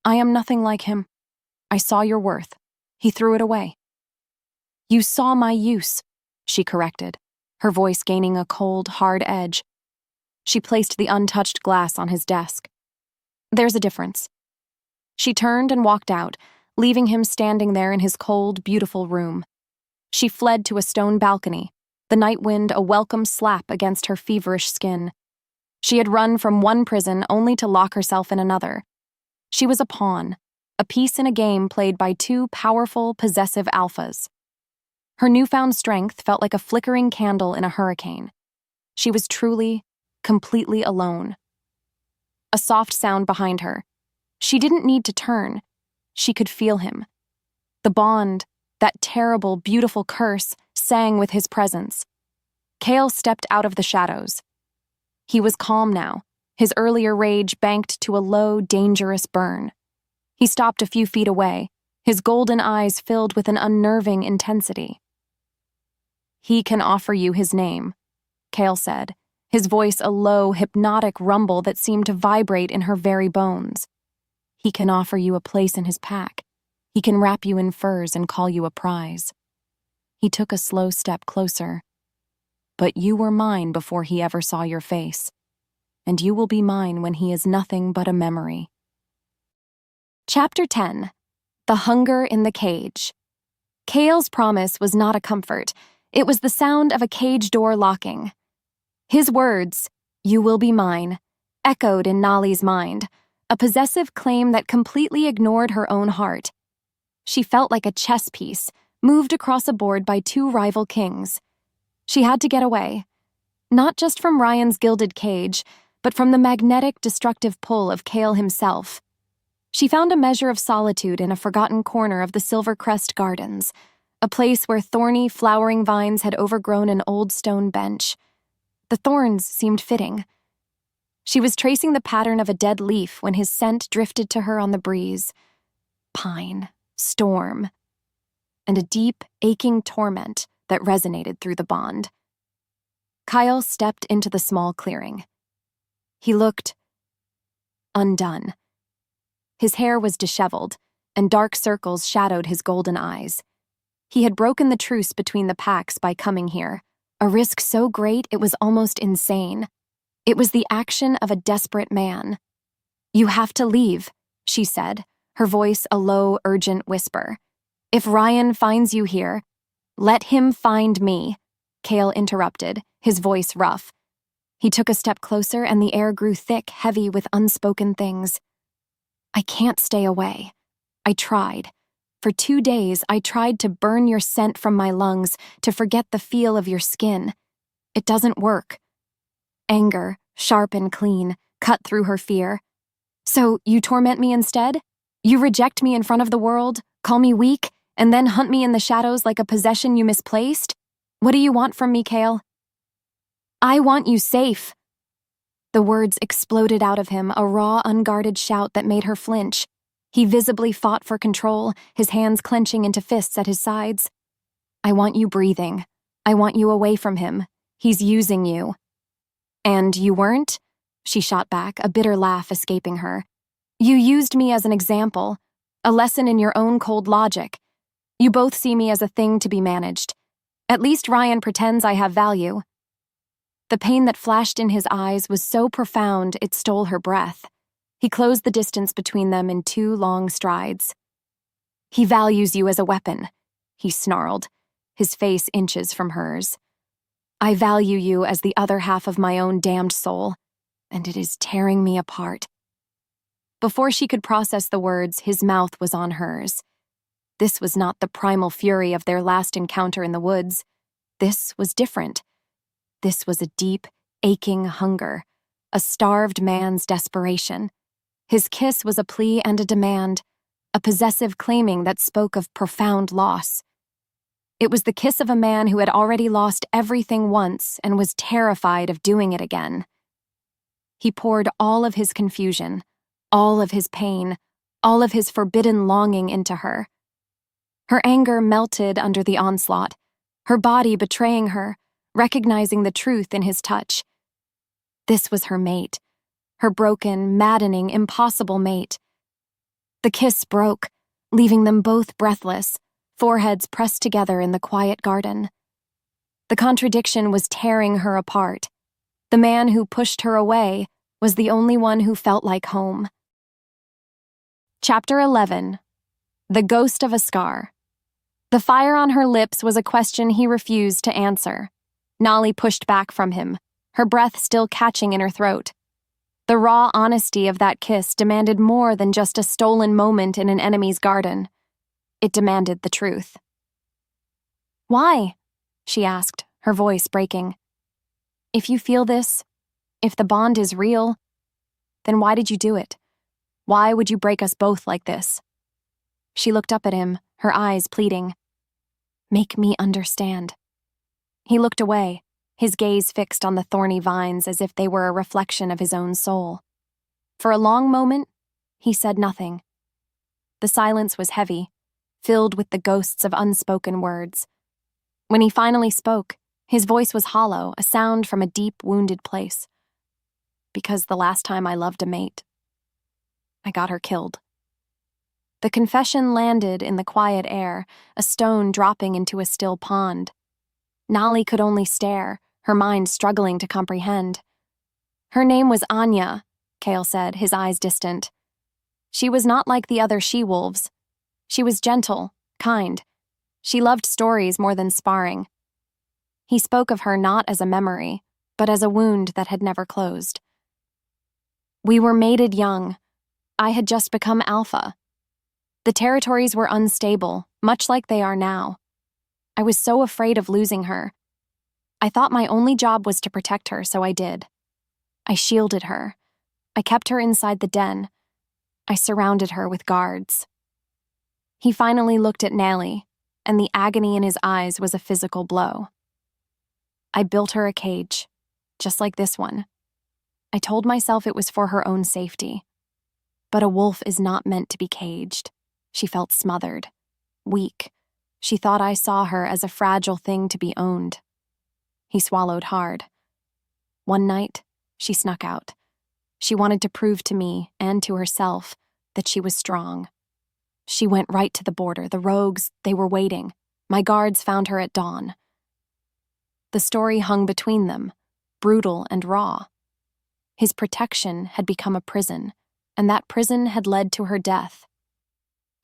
"I am nothing like him. I saw your worth." He threw it away. "You saw my use," she corrected, her voice gaining a cold, hard edge. She placed the untouched glass on his desk. "There's a difference." She turned and walked out, leaving him standing there in his cold, beautiful room. She fled to a stone balcony, the night wind a welcome slap against her feverish skin. She had run from one prison only to lock herself in another. She was a pawn, a piece in a game played by 2 powerful, possessive alphas. Her newfound strength felt like a flickering candle in a hurricane. She was truly, completely alone. A soft sound behind her. She didn't need to turn. She could feel him. The bond, that terrible, beautiful curse, sang with his presence. Kael stepped out of the shadows. He was calm now, his earlier rage banked to a low, dangerous burn. He stopped a few feet away, his golden eyes filled with an unnerving intensity. "He can offer you his name," Kael said, his voice a low, hypnotic rumble that seemed to vibrate in her very bones. "He can offer you a place in his pack. He can wrap you in furs and call you a prize." He took a slow step closer. "But you were mine before he ever saw your face, and you will be mine when he is nothing but a memory." Chapter 10. The Hunger in the Cage. Kael's promise was not a comfort. It was the sound of a cage door locking. His words, "You will be mine," echoed in Nalie's mind, a possessive claim that completely ignored her own heart. She felt like a chess piece, moved across a board by two rival kings. She had to get away, not just from Ryan's gilded cage, but from the magnetic, destructive pull of Kael himself. She found a measure of solitude in a forgotten corner of the Silvercrest Gardens, a place where thorny, flowering vines had overgrown an old stone bench. The thorns seemed fitting. She was tracing the pattern of a dead leaf when his scent drifted to her on the breeze. Pine, storm, and a deep, aching torment that resonated through the bond. Kael stepped into the small clearing. He looked undone. His hair was disheveled, and dark circles shadowed his golden eyes. He had broken the truce between the packs by coming here, a risk so great it was almost insane. It was the action of a desperate man. "You have to leave," she said, her voice a low, urgent whisper. "If Ryan finds you here, let him find me," Kael interrupted, his voice rough. He took a step closer and the air grew thick, heavy with unspoken things. "I can't stay away. I tried. For 2 days, I tried to burn your scent from my lungs, to forget the feel of your skin. It doesn't work." Anger, sharp and clean, cut through her fear. "So you torment me instead? You reject me in front of the world, call me weak, and then hunt me in the shadows like a possession you misplaced? What do you want from me, Kael?" "I want you safe." The words exploded out of him, a raw, unguarded shout that made her flinch. He visibly fought for control, his hands clenching into fists at his sides. "I want you breathing. I want you away from him. He's using you." "And you weren't?" She shot back, a bitter laugh escaping her. "You used me as an example, a lesson in your own cold logic. You both see me as a thing to be managed. At least Ryan pretends I have value." The pain that flashed in his eyes was so profound it stole her breath. He closed the distance between them in 2 long strides. "He values you as a weapon," he snarled, his face inches from hers. "I value you as the other half of my own damned soul, and it is tearing me apart." Before she could process the words, his mouth was on hers. This was not the primal fury of their last encounter in the woods. This was different. This was a deep, aching hunger, a starved man's desperation. His kiss was a plea and a demand, a possessive claiming that spoke of profound loss. It was the kiss of a man who had already lost everything once and was terrified of doing it again. He poured all of his confusion, all of his pain, all of his forbidden longing into her. Her anger melted under the onslaught, her body betraying her, recognizing the truth in his touch. This was her mate, her broken, maddening, impossible mate. The kiss broke, leaving them both breathless, foreheads pressed together in the quiet garden. The contradiction was tearing her apart. The man who pushed her away was the only one who felt like home. Chapter 11. The Ghost of a Scar. The fire on her lips was a question he refused to answer. Nalie pushed back from him, her breath still catching in her throat. The raw honesty of that kiss demanded more than just a stolen moment in an enemy's garden. It demanded the truth. "Why?" she asked, her voice breaking. "If you feel this, if the bond is real, then why did you do it? Why would you break us both like this?" She looked up at him, her eyes pleading. "Make me understand." He looked away, his gaze fixed on the thorny vines as if they were a reflection of his own soul. For a long moment, he said nothing. The silence was heavy, filled with the ghosts of unspoken words. When he finally spoke, his voice was hollow, a sound from a deep, wounded place. "Because the last time I loved a mate, I got her killed." The confession landed in the quiet air, a stone dropping into a still pond. Nalie could only stare, her mind struggling to comprehend. "Her name was Anya," Kael said, his eyes distant. "She was not like the other she-wolves. She was gentle, kind. She loved stories more than sparring. He spoke of her not as a memory, but as a wound that had never closed. We were mated young. I had just become Alpha. The territories were unstable, much like they are now. I was so afraid of losing her. I thought my only job was to protect her, so I did. I shielded her. I kept her inside the den. I surrounded her with guards. He finally looked at Nalie, and the agony in his eyes was a physical blow. I built her a cage, just like this one. I told myself it was for her own safety. But a wolf is not meant to be caged. She felt smothered, weak. She thought I saw her as a fragile thing to be owned. He swallowed hard. One night, she snuck out. She wanted to prove to me and to herself that she was strong. She went right to the border. The rogues, they were waiting. My guards found her at dawn. The story hung between them, brutal and raw. His protection had become a prison, and that prison had led to her death.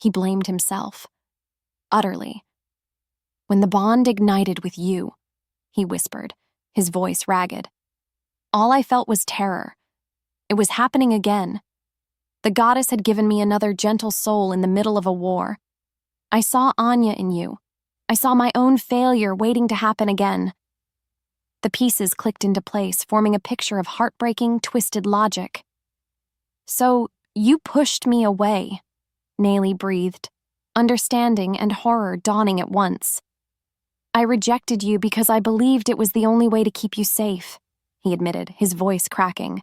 He blamed himself, utterly. When the bond ignited with you, he whispered, his voice ragged. All I felt was terror. It was happening again. The goddess had given me another gentle soul in the middle of a war. I saw Anya in you. I saw my own failure waiting to happen again. The pieces clicked into place, forming a picture of heartbreaking, twisted logic. So, you pushed me away, Nalie breathed, understanding and horror dawning at once. I rejected you because I believed it was the only way to keep you safe, he admitted, his voice cracking.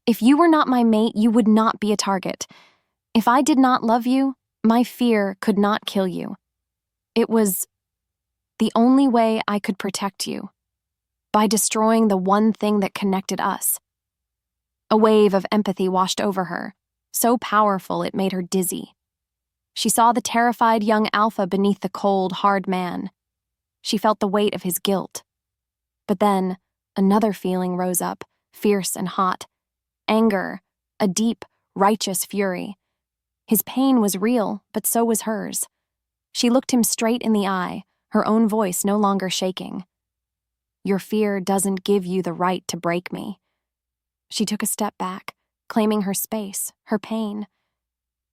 If you were not my mate, you would not be a target. If I did not love you, my fear could not kill you. It was the only way I could protect you, by destroying the one thing that connected us. A wave of empathy washed over her, so powerful it made her dizzy. She saw the terrified young Alpha beneath the cold, hard man. She felt the weight of his guilt. But then, another feeling rose up, fierce and hot. Anger, a deep, righteous fury. His pain was real, but so was hers. She looked him straight in the eye, her own voice no longer shaking. Your fear doesn't give you the right to break me. She took a step back, claiming her space, her pain.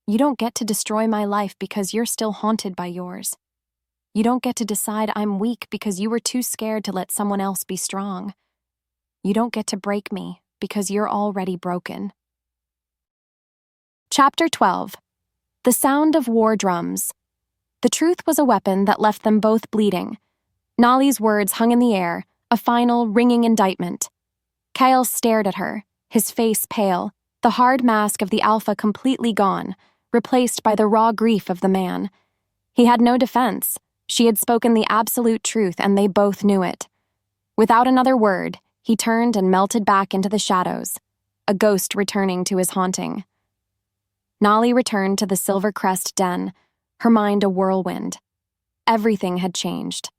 You don't get to destroy my life because you're still haunted by yours. You don't get to decide I'm weak because you were too scared to let someone else be strong. You don't get to break me because you're already broken. Chapter 12. The Sound of War Drums. The truth was a weapon that left them both bleeding. Nalie's words hung in the air, a final, ringing indictment. Kael stared at her, his face pale, the hard mask of the Alpha completely gone, replaced by the raw grief of the man. He had no defense. She had spoken the absolute truth, and they both knew it. Without another word, he turned and melted back into the shadows, a ghost returning to his haunting. Nalie returned to the Silver Crest den, her mind a whirlwind. Everything had changed.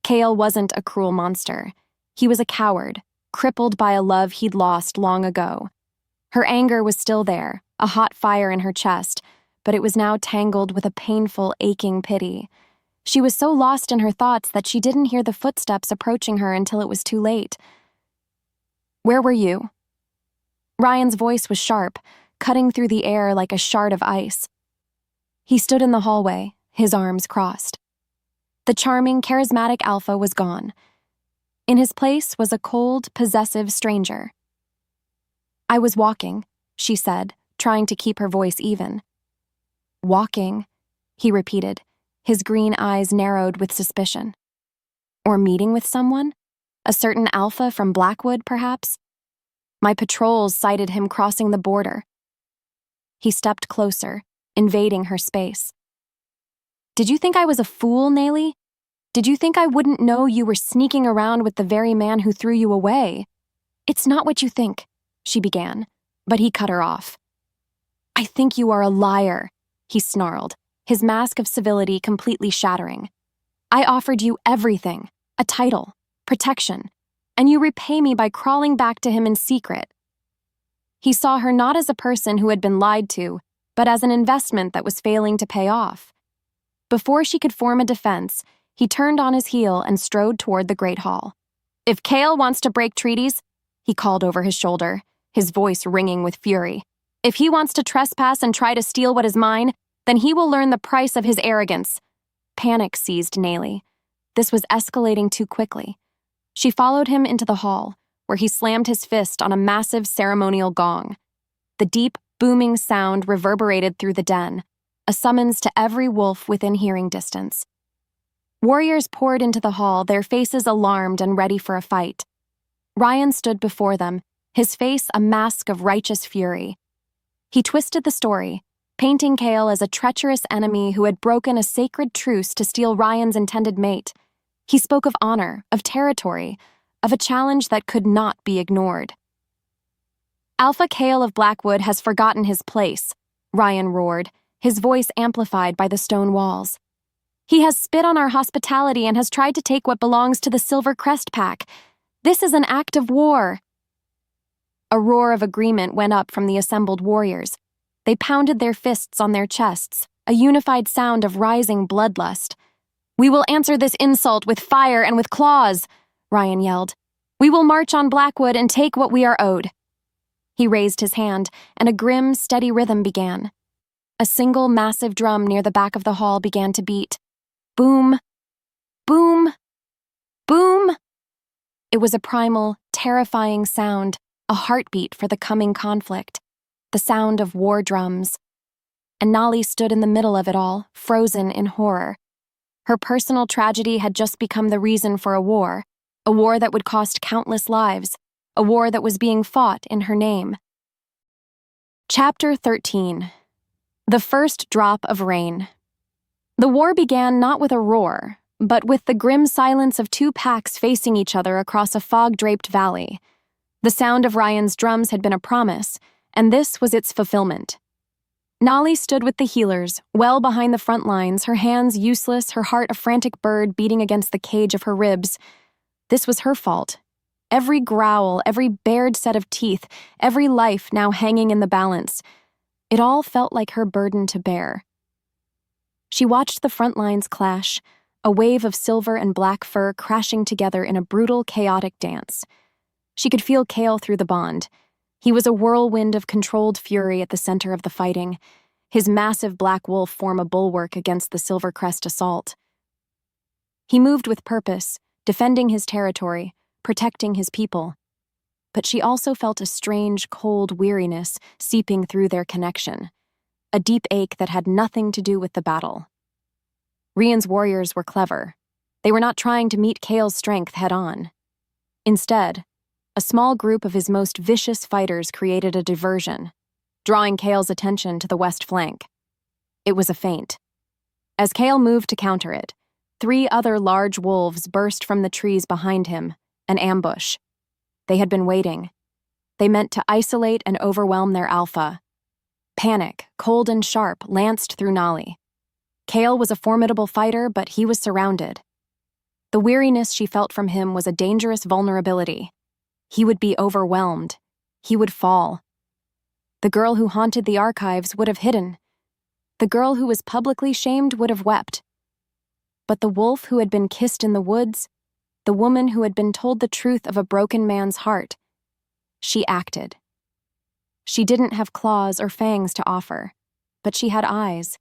Kael wasn't a cruel monster. He was a coward, crippled by a love he'd lost long ago. Her anger was still there, a hot fire in her chest, but it was now tangled with a painful, aching pity. She was so lost in her thoughts that she didn't hear the footsteps approaching her until it was too late. Where were you? Ryan's voice was sharp, cutting through the air like a shard of ice. He stood in the hallway, his arms crossed. The charming, charismatic Alpha was gone. In his place was a cold, possessive stranger. I was walking, she said, trying to keep her voice even. Walking, he repeated, his green eyes narrowed with suspicion. Or meeting with someone? A certain Alpha from Blackwood, perhaps? My patrols sighted him crossing the border. He stepped closer, invading her space. Did you think I was a fool, Nalie? Did you think I wouldn't know you were sneaking around with the very man who threw you away? It's not what you think, she began, but he cut her off. I think you are a liar, he snarled, his mask of civility completely shattering. I offered you everything, a title, protection, and you repay me by crawling back to him in secret. He saw her not as a person who had been lied to, but as an investment that was failing to pay off. Before she could form a defense, he turned on his heel and strode toward the Great Hall. If Kael wants to break treaties, he called over his shoulder, his voice ringing with fury. If he wants to trespass and try to steal what is mine, then he will learn the price of his arrogance. Panic seized Nalie. This was escalating too quickly. She followed him into the hall, where he slammed his fist on a massive ceremonial gong. The deep, booming sound reverberated through the den, a summons to every wolf within hearing distance. Warriors poured into the hall, their faces alarmed and ready for a fight. Ryan stood before them, his face a mask of righteous fury. He twisted the story, painting Kael as a treacherous enemy who had broken a sacred truce to steal Ryan's intended mate. He spoke of honor, of territory, of a challenge that could not be ignored. Alpha Kael of Blackwood has forgotten his place, Ryan roared, his voice amplified by the stone walls. He has spit on our hospitality and has tried to take what belongs to the Silver Crest Pack. This is an act of war. A roar of agreement went up from the assembled warriors. They pounded their fists on their chests, a unified sound of rising bloodlust. We will answer this insult with fire and with claws, Ryan yelled. We will march on Blackwood and take what we are owed. He raised his hand, and a grim, steady rhythm began. A single massive drum near the back of the hall began to beat. Boom, boom, boom. It was a primal, terrifying sound, a heartbeat for the coming conflict, the sound of war drums. And Nalie stood in the middle of it all, frozen in horror. Her personal tragedy had just become the reason for a war that would cost countless lives, a war that was being fought in her name. Chapter 13. The First Drop of Rain. The war began not with a roar, but with the grim silence of two packs facing each other across a fog-draped valley. The sound of Ryan's drums had been a promise, and this was its fulfillment. Nalie stood with the healers, well behind the front lines, her hands useless, her heart a frantic bird beating against the cage of her ribs. This was her fault. Every growl, every bared set of teeth, every life now hanging in the balance. It all felt like her burden to bear. She watched the front lines clash, a wave of silver and black fur crashing together in a brutal, chaotic dance. She could feel Kael through the bond. He was a whirlwind of controlled fury at the center of the fighting, his massive black wolf form a bulwark against the Silver Crest assault. He moved with purpose, defending his territory, protecting his people. But she also felt a strange, cold weariness seeping through their connection, a deep ache that had nothing to do with the battle. Rian's warriors were clever. They were not trying to meet Kael's strength head-on. Instead, a small group of his most vicious fighters created a diversion, drawing Kael's attention to the west flank. It was a feint. As Kael moved to counter it, 3 other large wolves burst from the trees behind him, an ambush. They had been waiting. They meant to isolate and overwhelm their alpha. Panic, cold and sharp, lanced through Nalie. Kael was a formidable fighter, but he was surrounded. The weariness she felt from him was a dangerous vulnerability. He would be overwhelmed. He would fall. The girl who haunted the archives would have hidden. The girl who was publicly shamed would have wept. But the wolf who had been kissed in the woods, the woman who had been told the truth of a broken man's heart, she acted. She didn't have claws or fangs to offer, but she had eyes,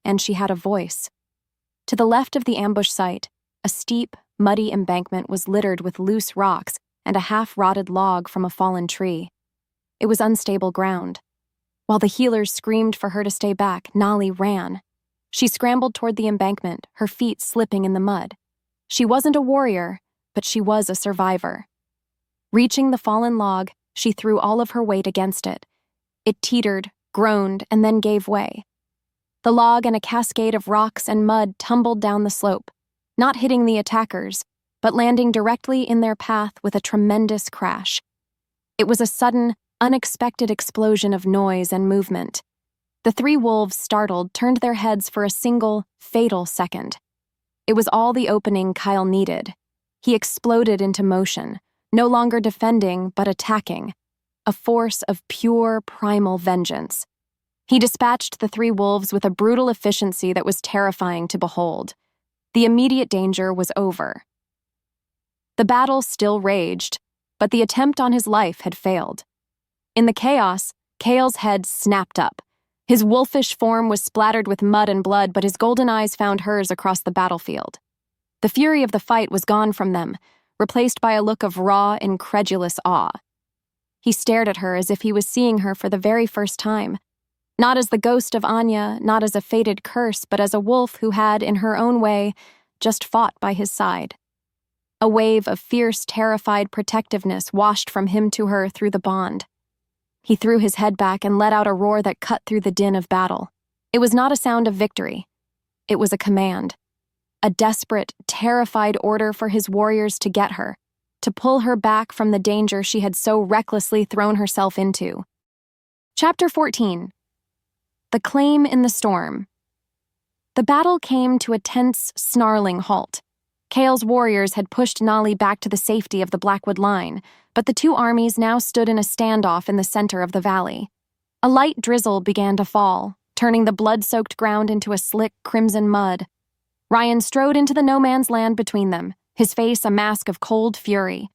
and she had a voice. To the left of the ambush site, a steep, muddy embankment was littered with loose rocks and a half-rotted log from a fallen tree. It was unstable ground. While the healers screamed for her to stay back, Nalie ran. She scrambled toward the embankment, her feet slipping in the mud. She wasn't a warrior, but she was a survivor. Reaching the fallen log, she threw all of her weight against it. It teetered, groaned, and then gave way. The log and a cascade of rocks and mud tumbled down the slope, not hitting the attackers, but landing directly in their path with a tremendous crash. It was a sudden, unexpected explosion of noise and movement. The 3 wolves, startled, turned their heads for a single, fatal second. It was all the opening Kael needed. He exploded into motion, no longer defending but attacking, a force of pure, primal vengeance. He dispatched the 3 wolves with a brutal efficiency that was terrifying to behold. The immediate danger was over. The battle still raged, but the attempt on his life had failed. In the chaos, Kael's head snapped up. His wolfish form was splattered with mud and blood, but his golden eyes found hers across the battlefield. The fury of the fight was gone from them, replaced by a look of raw, incredulous awe. He stared at her as if he was seeing her for the very first time, not as the ghost of Anya, not as a fated curse, but as a wolf who had, in her own way, just fought by his side. A wave of fierce, terrified protectiveness washed from him to her through the bond. He threw his head back and let out a roar that cut through the din of battle. It was not a sound of victory. It was a command. A desperate, terrified order for his warriors to get her, to pull her back from the danger she had so recklessly thrown herself into. Chapter 14. The Claim in the Storm. The battle came to a tense, snarling halt. Kael's warriors had pushed Nalie back to the safety of the Blackwood line, but the two armies now stood in a standoff in the center of the valley. A light drizzle began to fall, turning the blood-soaked ground into a slick, crimson mud. Ryan strode into the no-man's land between them, his face a mask of cold fury.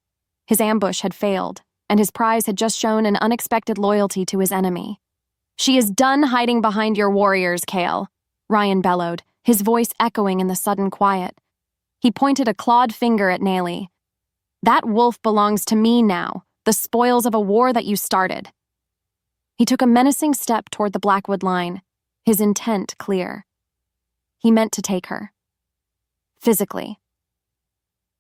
His ambush had failed, and his prize had just shown an unexpected loyalty to his enemy. "She is done hiding behind your warriors, Kael," Ryan bellowed, his voice echoing in the sudden quiet. He pointed a clawed finger at Nalie. "That wolf belongs to me now, the spoils of a war that you started." He took a menacing step toward the Blackwood line, his intent clear. He meant to take her. Physically.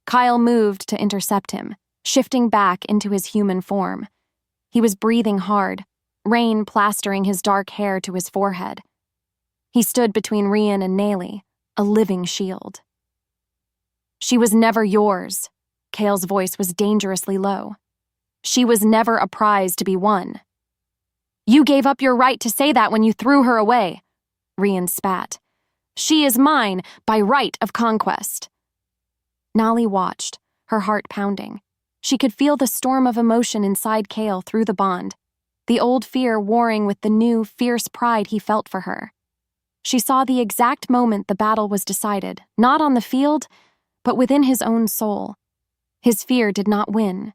Kael moved to intercept him, shifting back into his human form. He was breathing hard, rain plastering his dark hair to his forehead. He stood between Ryan and Nalie, a living shield. "She was never yours." Kael's voice was dangerously low. "She was never a prize to be won." "You gave up your right to say that when you threw her away," Ryan spat. "She is mine by right of conquest." Nalie watched, her heart pounding. She could feel the storm of emotion inside Kael through the bond, the old fear warring with the new, fierce pride he felt for her. She saw the exact moment the battle was decided, not on the field, but within his own soul. His fear did not win.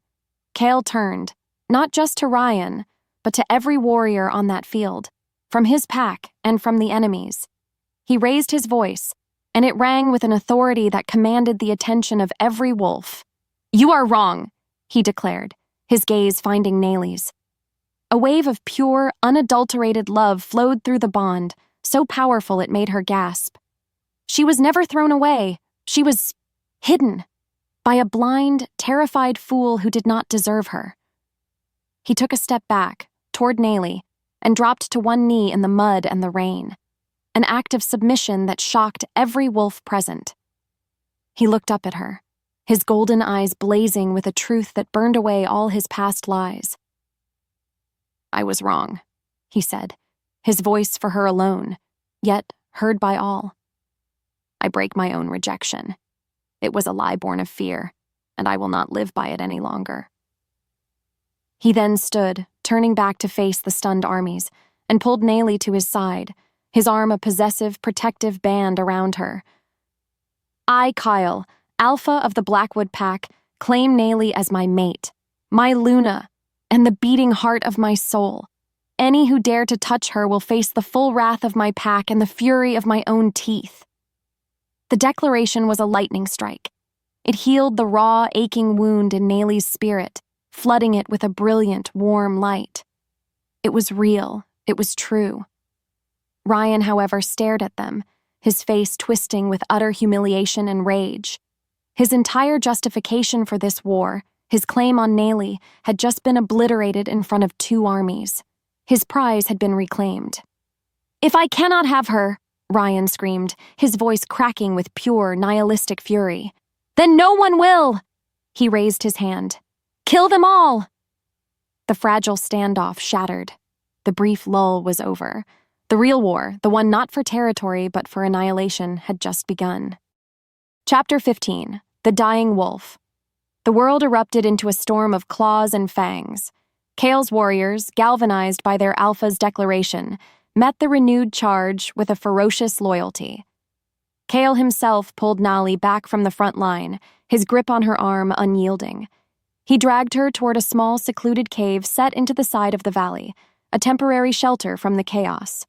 Kael turned, not just to Ryan, but to every warrior on that field, from his pack and from the enemy's. He raised his voice, and it rang with an authority that commanded the attention of every wolf. "You are wrong," he declared, his gaze finding Nalie's. A wave of pure, unadulterated love flowed through the bond, so powerful it made her gasp. She was never thrown away. She was hidden by a blind, terrified fool who did not deserve her. He took a step back, toward Nalie, and dropped to one knee in the mud and the rain, an act of submission that shocked every wolf present. He looked up at her, his golden eyes blazing with a truth that burned away all his past lies. "I was wrong," he said, his voice for her alone, yet heard by all. "I break my own rejection. It was a lie born of fear, and I will not live by it any longer." He then stood, turning back to face the stunned armies, and pulled Nalie to his side, his arm a possessive, protective band around her. "I, Kael, Alpha of the Blackwood Pack, claim Nalie as my mate, my Luna, and the beating heart of my soul. Any who dare to touch her will face the full wrath of my pack and the fury of my own teeth." The declaration was a lightning strike. It healed the raw, aching wound in Nalie's spirit, flooding it with a brilliant, warm light. It was real. It was true. Ryan, however, stared at them, his face twisting with utter humiliation and rage. His entire justification for this war, his claim on Nalie, had just been obliterated in front of two armies. His prize had been reclaimed. "If I cannot have her," Ryan screamed, his voice cracking with pure, nihilistic fury, "then no one will!" He raised his hand. "Kill them all!" The fragile standoff shattered. The brief lull was over. The real war, the one not for territory but for annihilation, had just begun. Chapter 15. The Dying Wolf. The world erupted into a storm of claws and fangs. Kael's warriors, galvanized by their Alpha's declaration, met the renewed charge with a ferocious loyalty. Kael himself pulled Nalie back from the front line, his grip on her arm unyielding. He dragged her toward a small, secluded cave set into the side of the valley, a temporary shelter from the chaos.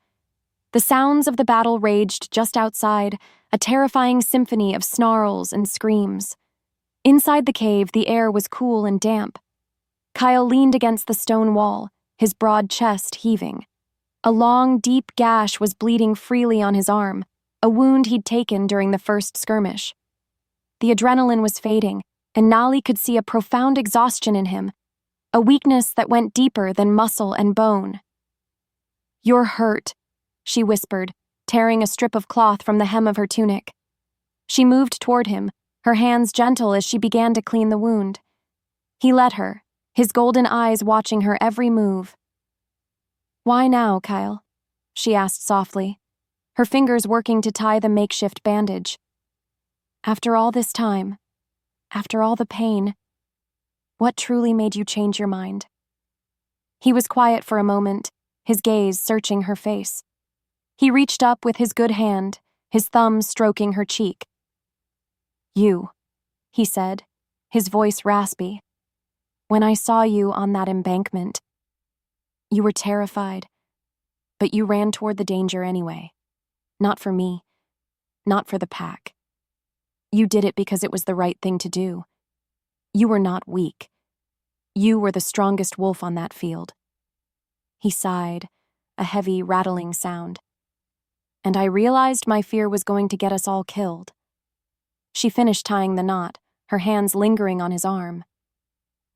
The sounds of the battle raged just outside, a terrifying symphony of snarls and screams. Inside the cave, the air was cool and damp. Kael leaned against the stone wall, his broad chest heaving. A long, deep gash was bleeding freely on his arm, a wound he'd taken during the first skirmish. The adrenaline was fading, and Nalie could see a profound exhaustion in him, a weakness that went deeper than muscle and bone. "You're hurt," she whispered, tearing a strip of cloth from the hem of her tunic. She moved toward him, her hands gentle as she began to clean the wound. He let her, his golden eyes watching her every move. "Why now, Kael?" she asked softly, her fingers working to tie the makeshift bandage. "After all this time, after all the pain, what truly made you change your mind?" He was quiet for a moment, his gaze searching her face. He reached up with his good hand, his thumb stroking her cheek. "You," he said, his voice raspy. "When I saw you on that embankment, you were terrified, but you ran toward the danger anyway. Not for me, not for the pack. You did it because it was the right thing to do. You were not weak. You were the strongest wolf on that field." He sighed, a heavy, rattling sound. "And I realized my fear was going to get us all killed." She finished tying the knot, her hands lingering on his arm.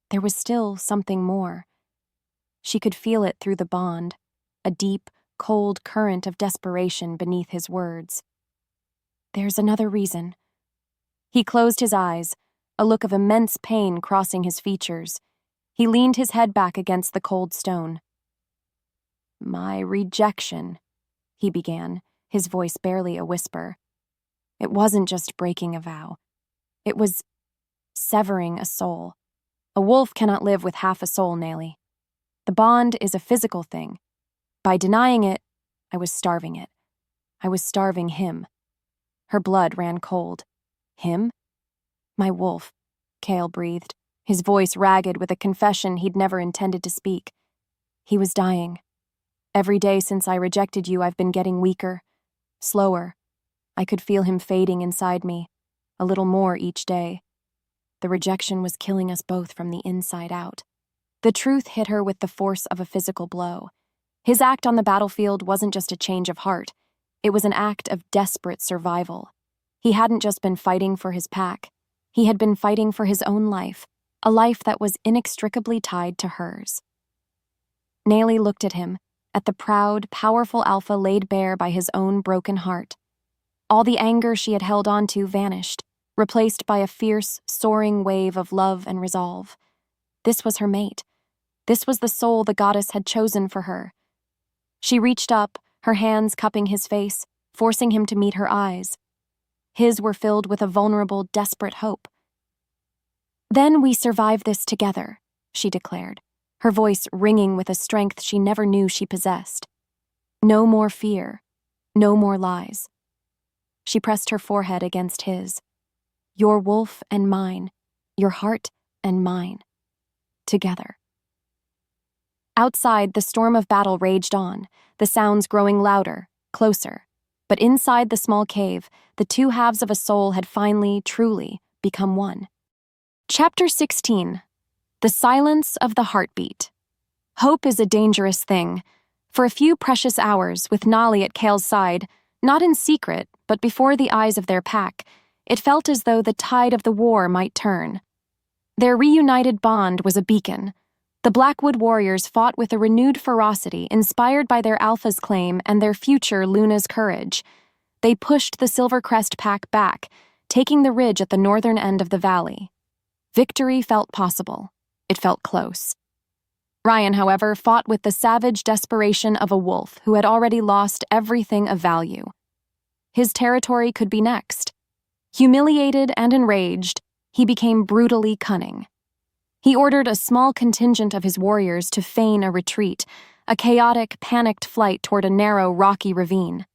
There was still something more. She could feel it through the bond, a deep, cold current of desperation beneath his words. "There's another reason." He closed his eyes, a look of immense pain crossing his features. He leaned his head back against the cold stone. "My rejection," he began, his voice barely a whisper. "It wasn't just breaking a vow. It was severing a soul. A wolf cannot live with half a soul, Nalie. The bond is a physical thing. By denying it, I was starving it. I was starving him." Her blood ran cold. "Him?" "My wolf," Kael breathed, his voice ragged with a confession he'd never intended to speak. "He was dying. Every day since I rejected you, I've been getting weaker, slower. I could feel him fading inside me, a little more each day. The rejection was killing us both from the inside out." The truth hit her with the force of a physical blow. His act on the battlefield wasn't just a change of heart. It was an act of desperate survival. He hadn't just been fighting for his pack. He had been fighting for his own life, a life that was inextricably tied to hers. Nalie looked at him, at the proud, powerful alpha laid bare by his own broken heart. All the anger she had held on to vanished, replaced by a fierce, soaring wave of love and resolve. This was her mate. This was the soul the goddess had chosen for her. She reached up, her hands cupping his face, forcing him to meet her eyes. His were filled with a vulnerable, desperate hope. "Then we survive this together," she declared, her voice ringing with a strength she never knew she possessed. "No more fear, no more lies." She pressed her forehead against his. "Your wolf and mine, your heart and mine, together." Outside, the storm of battle raged on, the sounds growing louder, closer. But inside the small cave, the two halves of a soul had finally, truly, become one. Chapter 16. The Silence of the Heartbeat. Hope is a dangerous thing. For a few precious hours, with Nalie at Kael's side, not in secret, but before the eyes of their pack, it felt as though the tide of the war might turn. Their reunited bond was a beacon. The Blackwood warriors fought with a renewed ferocity inspired by their Alpha's claim and their future Luna's courage. They pushed the Silvercrest pack back, taking the ridge at the northern end of the valley. Victory felt possible. It felt close. Ryan, however, fought with the savage desperation of a wolf who had already lost everything of value. His territory could be next. Humiliated and enraged, he became brutally cunning. He ordered a small contingent of his warriors to feign a retreat, a chaotic, panicked flight toward a narrow, rocky ravine.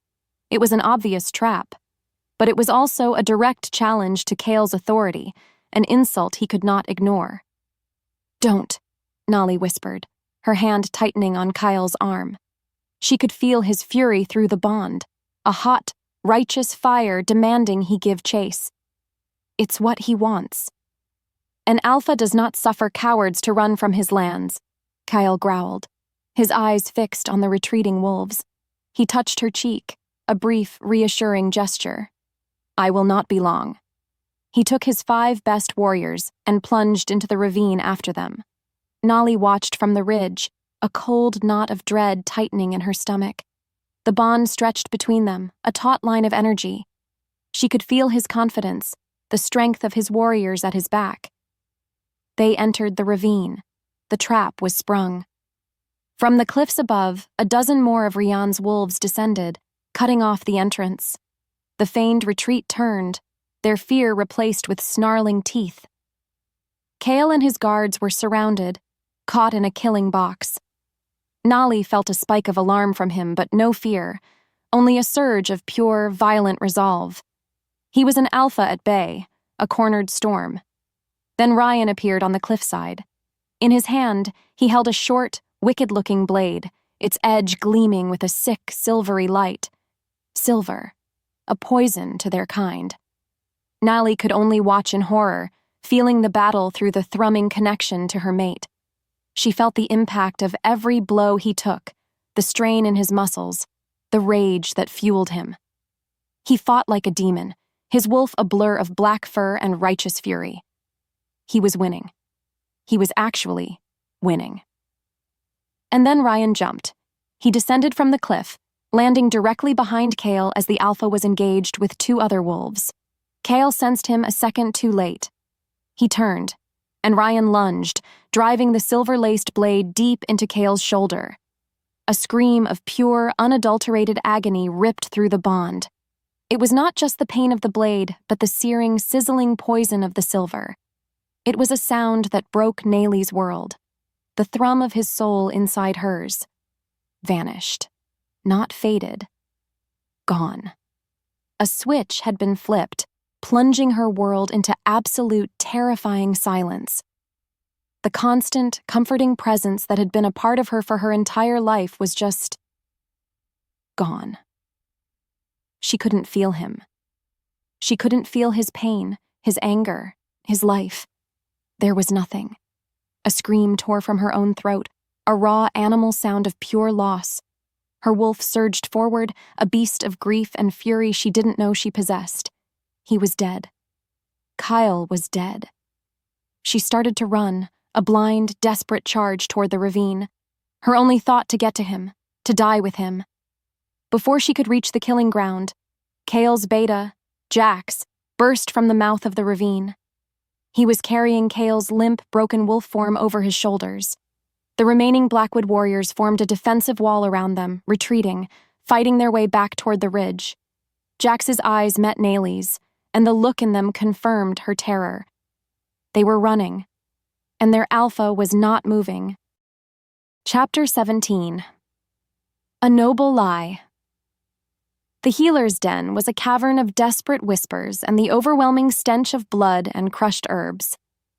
It was an obvious trap, but it was also a direct challenge to Kael's authority, an insult he could not ignore. "Don't," Nalie whispered, her hand tightening on Kael's arm. She could feel his fury through the bond, a hot, righteous fire demanding he give chase. It's what he wants. "An alpha does not suffer cowards to run from his lands," Kael growled, his eyes fixed on the retreating wolves. He touched her cheek, a brief, reassuring gesture. "I will not be long." He took his 5 best warriors and plunged into the ravine after them. Nalie watched from the ridge, a cold knot of dread tightening in her stomach. The bond stretched between them, a taut line of energy. She could feel his confidence, the strength of his warriors at his back. They entered the ravine. The trap was sprung. From the cliffs above, a dozen more of Rian's wolves descended, cutting off the entrance. The feigned retreat turned, their fear replaced with snarling teeth. Kael and his guards were surrounded, caught in a killing box. Nalie felt a spike of alarm from him, but no fear, only a surge of pure, violent resolve. He was an alpha at bay, a cornered storm. Then Ryan appeared on the cliffside. In his hand, he held a short, wicked-looking blade, its edge gleaming with a sick, silvery light. Silver, a poison to their kind. Nalie could only watch in horror, feeling the battle through the thrumming connection to her mate. She felt the impact of every blow he took, the strain in his muscles, the rage that fueled him. He fought like a demon, his wolf a blur of black fur and righteous fury. He was winning. He was actually winning. And then Ryan jumped. He descended from the cliff, landing directly behind Kael as the alpha was engaged with 2 other wolves. Kael sensed him a second too late. He turned, and Ryan lunged, driving the silver-laced blade deep into Kael's shoulder. A scream of pure, unadulterated agony ripped through the bond. It was not just the pain of the blade, but the searing, sizzling poison of the silver. It was a sound that broke Nalie's world, the thrum of his soul inside hers. Vanished. Not faded. Gone. A switch had been flipped, plunging her world into absolute, terrifying silence. The constant, comforting presence that had been a part of her for her entire life was just gone. She couldn't feel him. She couldn't feel his pain, his anger, his life. There was nothing. A scream tore from her own throat, a raw animal sound of pure loss. Her wolf surged forward, a beast of grief and fury she didn't know she possessed. He was dead. Kael was dead. She started to run, a blind, desperate charge toward the ravine. Her only thought to get to him, to die with him. Before she could reach the killing ground, Kael's beta, Jax, burst from the mouth of the ravine. He was carrying Kael's limp, broken wolf form over his shoulders. The remaining Blackwood warriors formed a defensive wall around them, retreating, fighting their way back toward the ridge. Jax's eyes met Nalie's, and the look in them confirmed her terror. They were running, and their alpha was not moving. Chapter 17. A Noble Lie. The healer's den was a cavern of desperate whispers and the overwhelming stench of blood and crushed herbs.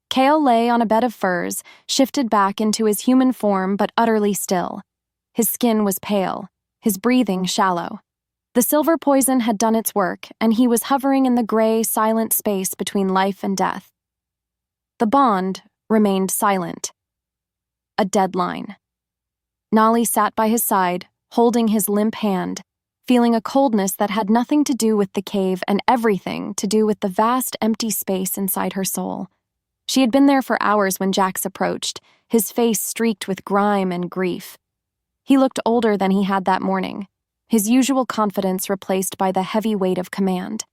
Kael lay on a bed of furs, shifted back into his human form but utterly still. His skin was pale, his breathing shallow. The silver poison had done its work, and he was hovering in the gray, silent space between life and death. The bond remained silent. A deadline. Nalie sat by his side, holding his limp hand, feeling a coldness that had nothing to do with the cave and everything to do with the vast empty space inside her soul. She had been there for hours when Jax approached, his face streaked with grime and grief. He looked older than he had that morning, his usual confidence replaced by the heavy weight of command.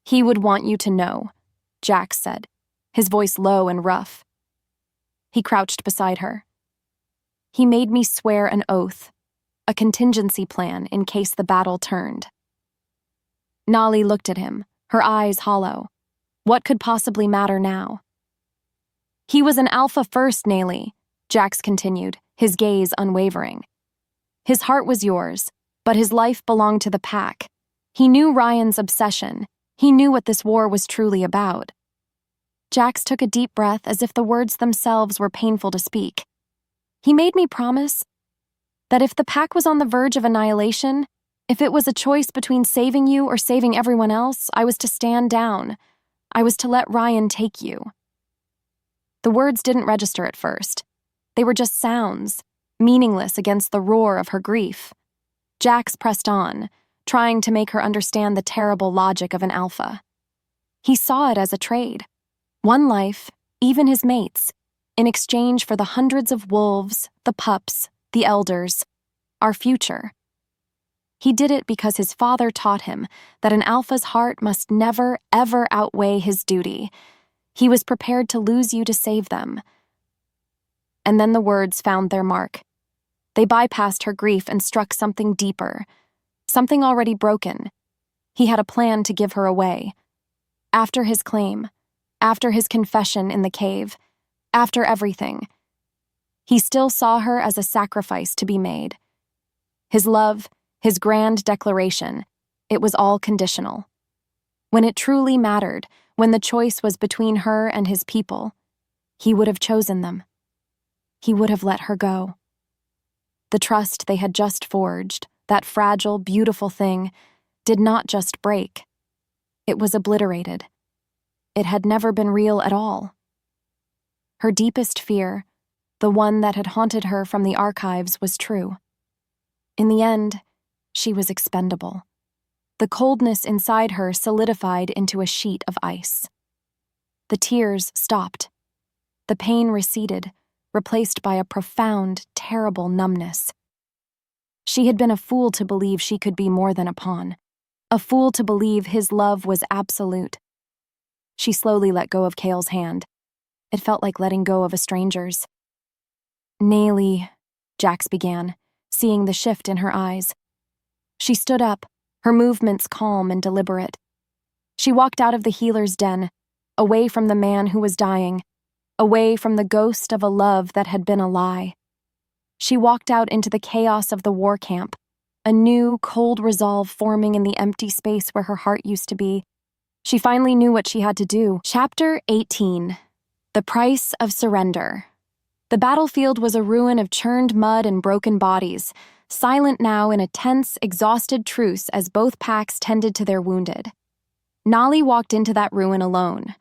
"He would want you to know," Jax said, his voice low and rough. He crouched beside her. "He made me swear an oath, a contingency plan in case the battle turned." Nalie looked at him, her eyes hollow. What could possibly matter now? "He was an alpha first, Nalie," Jax continued, his gaze unwavering. "His heart was yours, but his life belonged to the pack. He knew Ryan's obsession. He knew what this war was truly about. Jax took a deep breath as if the words themselves were painful to speak. He made me promise that if the pack was on the verge of annihilation, if it was a choice between saving you or saving everyone else, I was to stand down. I was to let Ryan take you. The words didn't register at first. They were just sounds, meaningless against the roar of her grief. Jax pressed on, trying to make her understand the terrible logic of an alpha. He saw it as a trade. One life, even his mates, in exchange for the hundreds of wolves, the pups, the elders, our future. He did it because his father taught him that an alpha's heart must never, ever outweigh his duty. He was prepared to lose you to save them. And then the words found their mark. They bypassed her grief and struck something deeper, something already broken. He had a plan to give her away. After his claim, after his confession in the cave, after everything, he still saw her as a sacrifice to be made. His love, his grand declaration, it was all conditional. When it truly mattered, when the choice was between her and his people, he would have chosen them. He would have let her go. The trust they had just forged, that fragile, beautiful thing, did not just break. It was obliterated. It had never been real at all. Her deepest fear, the one that had haunted her from the archives, was true. In the end, she was expendable. The coldness inside her solidified into a sheet of ice. The tears stopped. The pain receded, replaced by a profound, terrible numbness. She had been a fool to believe she could be more than a pawn, a fool to believe his love was absolute. She slowly let go of Kael's hand. It felt like letting go of a stranger's. "Nalie," Jax began, seeing the shift in her eyes. She stood up, her movements calm and deliberate. She walked out of the healer's den, away from the man who was dying, away from the ghost of a love that had been a lie. She walked out into the chaos of the war camp, a new, cold resolve forming in the empty space where her heart used to be. She finally knew what she had to do. Chapter 18. The Price of Surrender. The battlefield was a ruin of churned mud and broken bodies, silent now in a tense, exhausted truce as both packs tended to their wounded. Nalie walked into that ruin alone.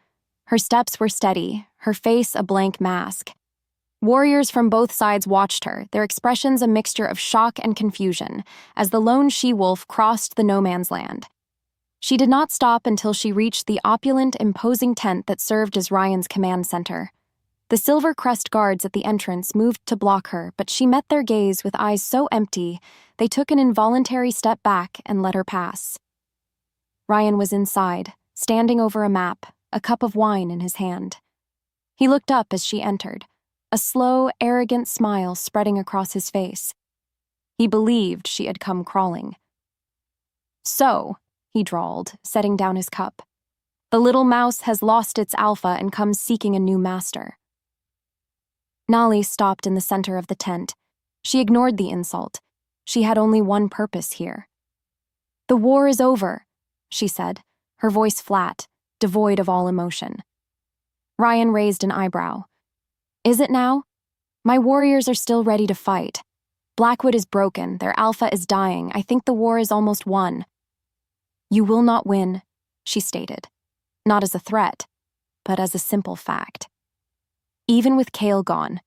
Her steps were steady, her face a blank mask. Warriors from both sides watched her, their expressions a mixture of shock and confusion, as the lone she-wolf crossed the no-man's land. She did not stop until she reached the opulent, imposing tent that served as Ryan's command center. The Silver Crest guards at the entrance moved to block her, but she met their gaze with eyes so empty, they took an involuntary step back and let her pass. Ryan was inside, standing over a map, a cup of wine in his hand. He looked up as she entered, a slow, arrogant smile spreading across his face. He believed she had come crawling. "So," he drawled, setting down his cup, "the little mouse has lost its alpha and comes seeking a new master." Nalie stopped in the center of the tent. She ignored the insult. She had only one purpose here. "The war is over," she said, her voice flat, devoid of all emotion. Ryan raised an eyebrow. "Is it now? My warriors are still ready to fight. Blackwood is broken, their alpha is dying. I think the war is almost won." "You will not win," she stated, not as a threat, but as a simple fact. "Even with Kael gone,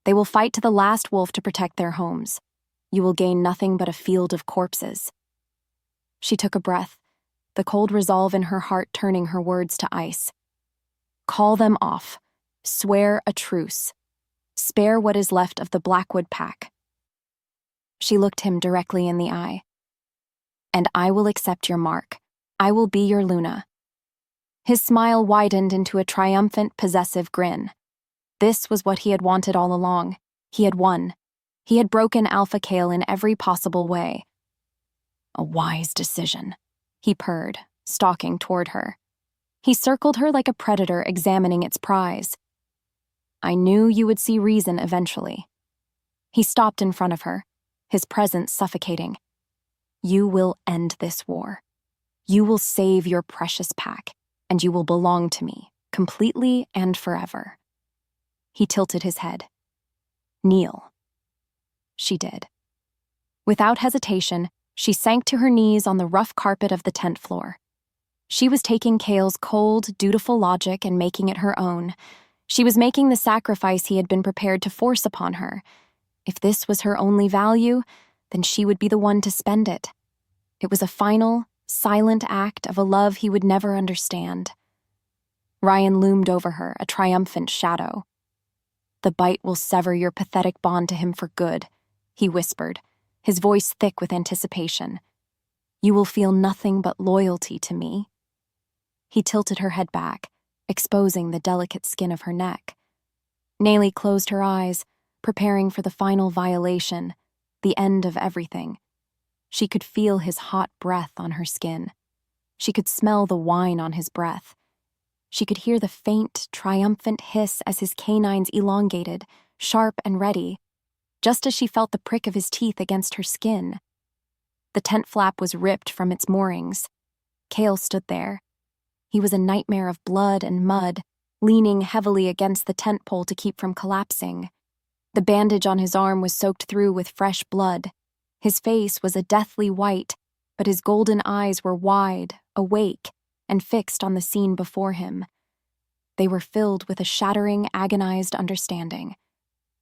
they will fight to the last wolf to protect their homes. You will gain nothing but a field of corpses." She took a breath, the cold resolve in her heart turning her words to ice. "Call them off. Swear a truce. Spare what is left of the Blackwood pack." She looked him directly in the eye. "And I will accept your mark. I will be your Luna." His smile widened into a triumphant, possessive grin. This was what he had wanted all along. He had won. He had broken Alpha Kael in every possible way. "A wise decision," he purred, stalking toward her. He circled her like a predator examining its prize. "I knew you would see reason eventually." He stopped in front of her, his presence suffocating. "You will end this war. You will save your precious pack, and you will belong to me, completely and forever. He tilted his head. "Kneel." She did. Without hesitation, she sank to her knees on the rough carpet of the tent floor. She was taking Kael's cold, dutiful logic and making it her own. She was making the sacrifice he had been prepared to force upon her. If this was her only value, then she would be the one to spend it. It was a final, silent act of a love he would never understand. Ryan loomed over her, a triumphant shadow. "The bite will sever your pathetic bond to him for good," he whispered, his voice thick with anticipation. "You will feel nothing but loyalty to me." He tilted her head back, exposing the delicate skin of her neck. Nalie closed her eyes, preparing for the final violation, the end of everything. She could feel his hot breath on her skin. She could smell the wine on his breath. She could hear the faint, triumphant hiss as his canines elongated, sharp and ready, just as she felt the prick of his teeth against her skin. The tent flap was ripped from its moorings. Kael stood there. He was a nightmare of blood and mud, leaning heavily against the tent pole to keep from collapsing. The bandage on his arm was soaked through with fresh blood. His face was a deathly white, but his golden eyes were wide, awake, and fixed on the scene before him. They were filled with a shattering, agonized understanding.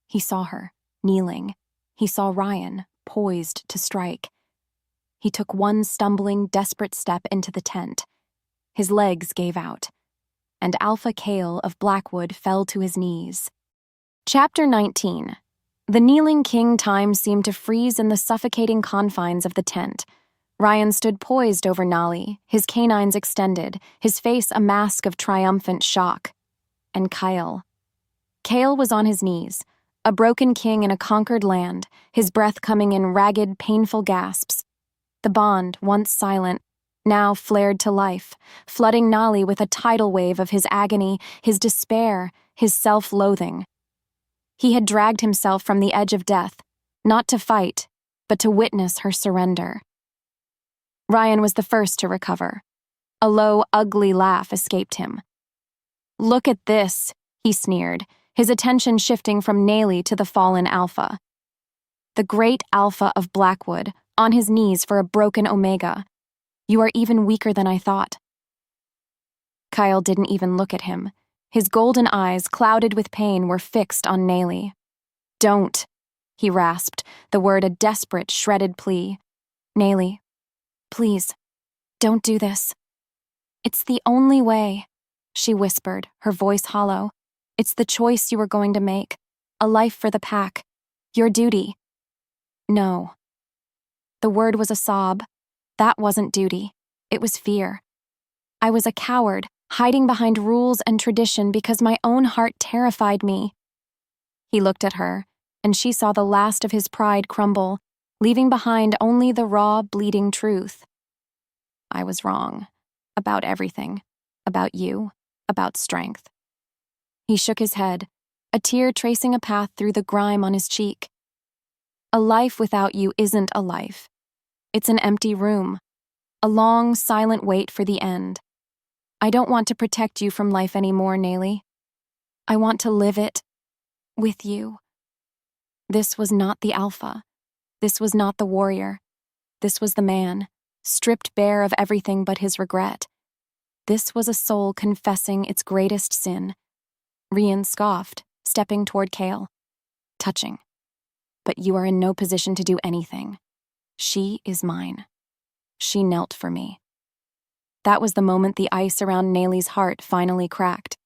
He saw her, kneeling. He saw Ryan, poised to strike. He took one stumbling, desperate step into the tent. His legs gave out, and Alpha Kael of Blackwood fell to his knees. Chapter 19. The kneeling king time seemed to freeze in the suffocating confines of the tent. Ryan stood poised over Nalie, his canines extended, his face a mask of triumphant shock. And Kael. Kael was on his knees, a broken king in a conquered land, his breath coming in ragged, painful gasps. The bond, once silent, now flared to life, flooding Nalie with a tidal wave of his agony, his despair, his self-loathing. He had dragged himself from the edge of death, not to fight, but to witness her surrender. Ryan was the first to recover. A low, ugly laugh escaped him. "Look at this," he sneered, his attention shifting from Nalie to the fallen Alpha. The great Alpha of Blackwood, on his knees for a broken Omega. "You are even weaker than I thought." Kael didn't even look at him. His golden eyes, clouded with pain, were fixed on Nalie. "Don't," he rasped, the word a desperate, shredded plea. "Nalie, please, don't do this." "It's the only way," she whispered, her voice hollow. "It's the choice you were going to make. A life for the pack. Your duty." "No." The word was a sob. That wasn't duty. It was fear. "I was a coward, hiding behind rules and tradition because my own heart terrified me." He looked at her, and she saw the last of his pride crumble, leaving behind only the raw, bleeding truth. "I was wrong. About everything. About you. About strength." He shook his head, a tear tracing a path through the grime on his cheek. "A life without you isn't a life. It's an empty room. A long, silent wait for the end. I don't want to protect you from life anymore, Nalie. I want to live it with you." This was not the Alpha. This was not the warrior. This was the man, stripped bare of everything but his regret. This was a soul confessing its greatest sin. Ryan scoffed, stepping toward Kael. "Touching. But you are in no position to do anything. She is mine. She knelt for me." That was the moment the ice around Nalie's heart finally cracked.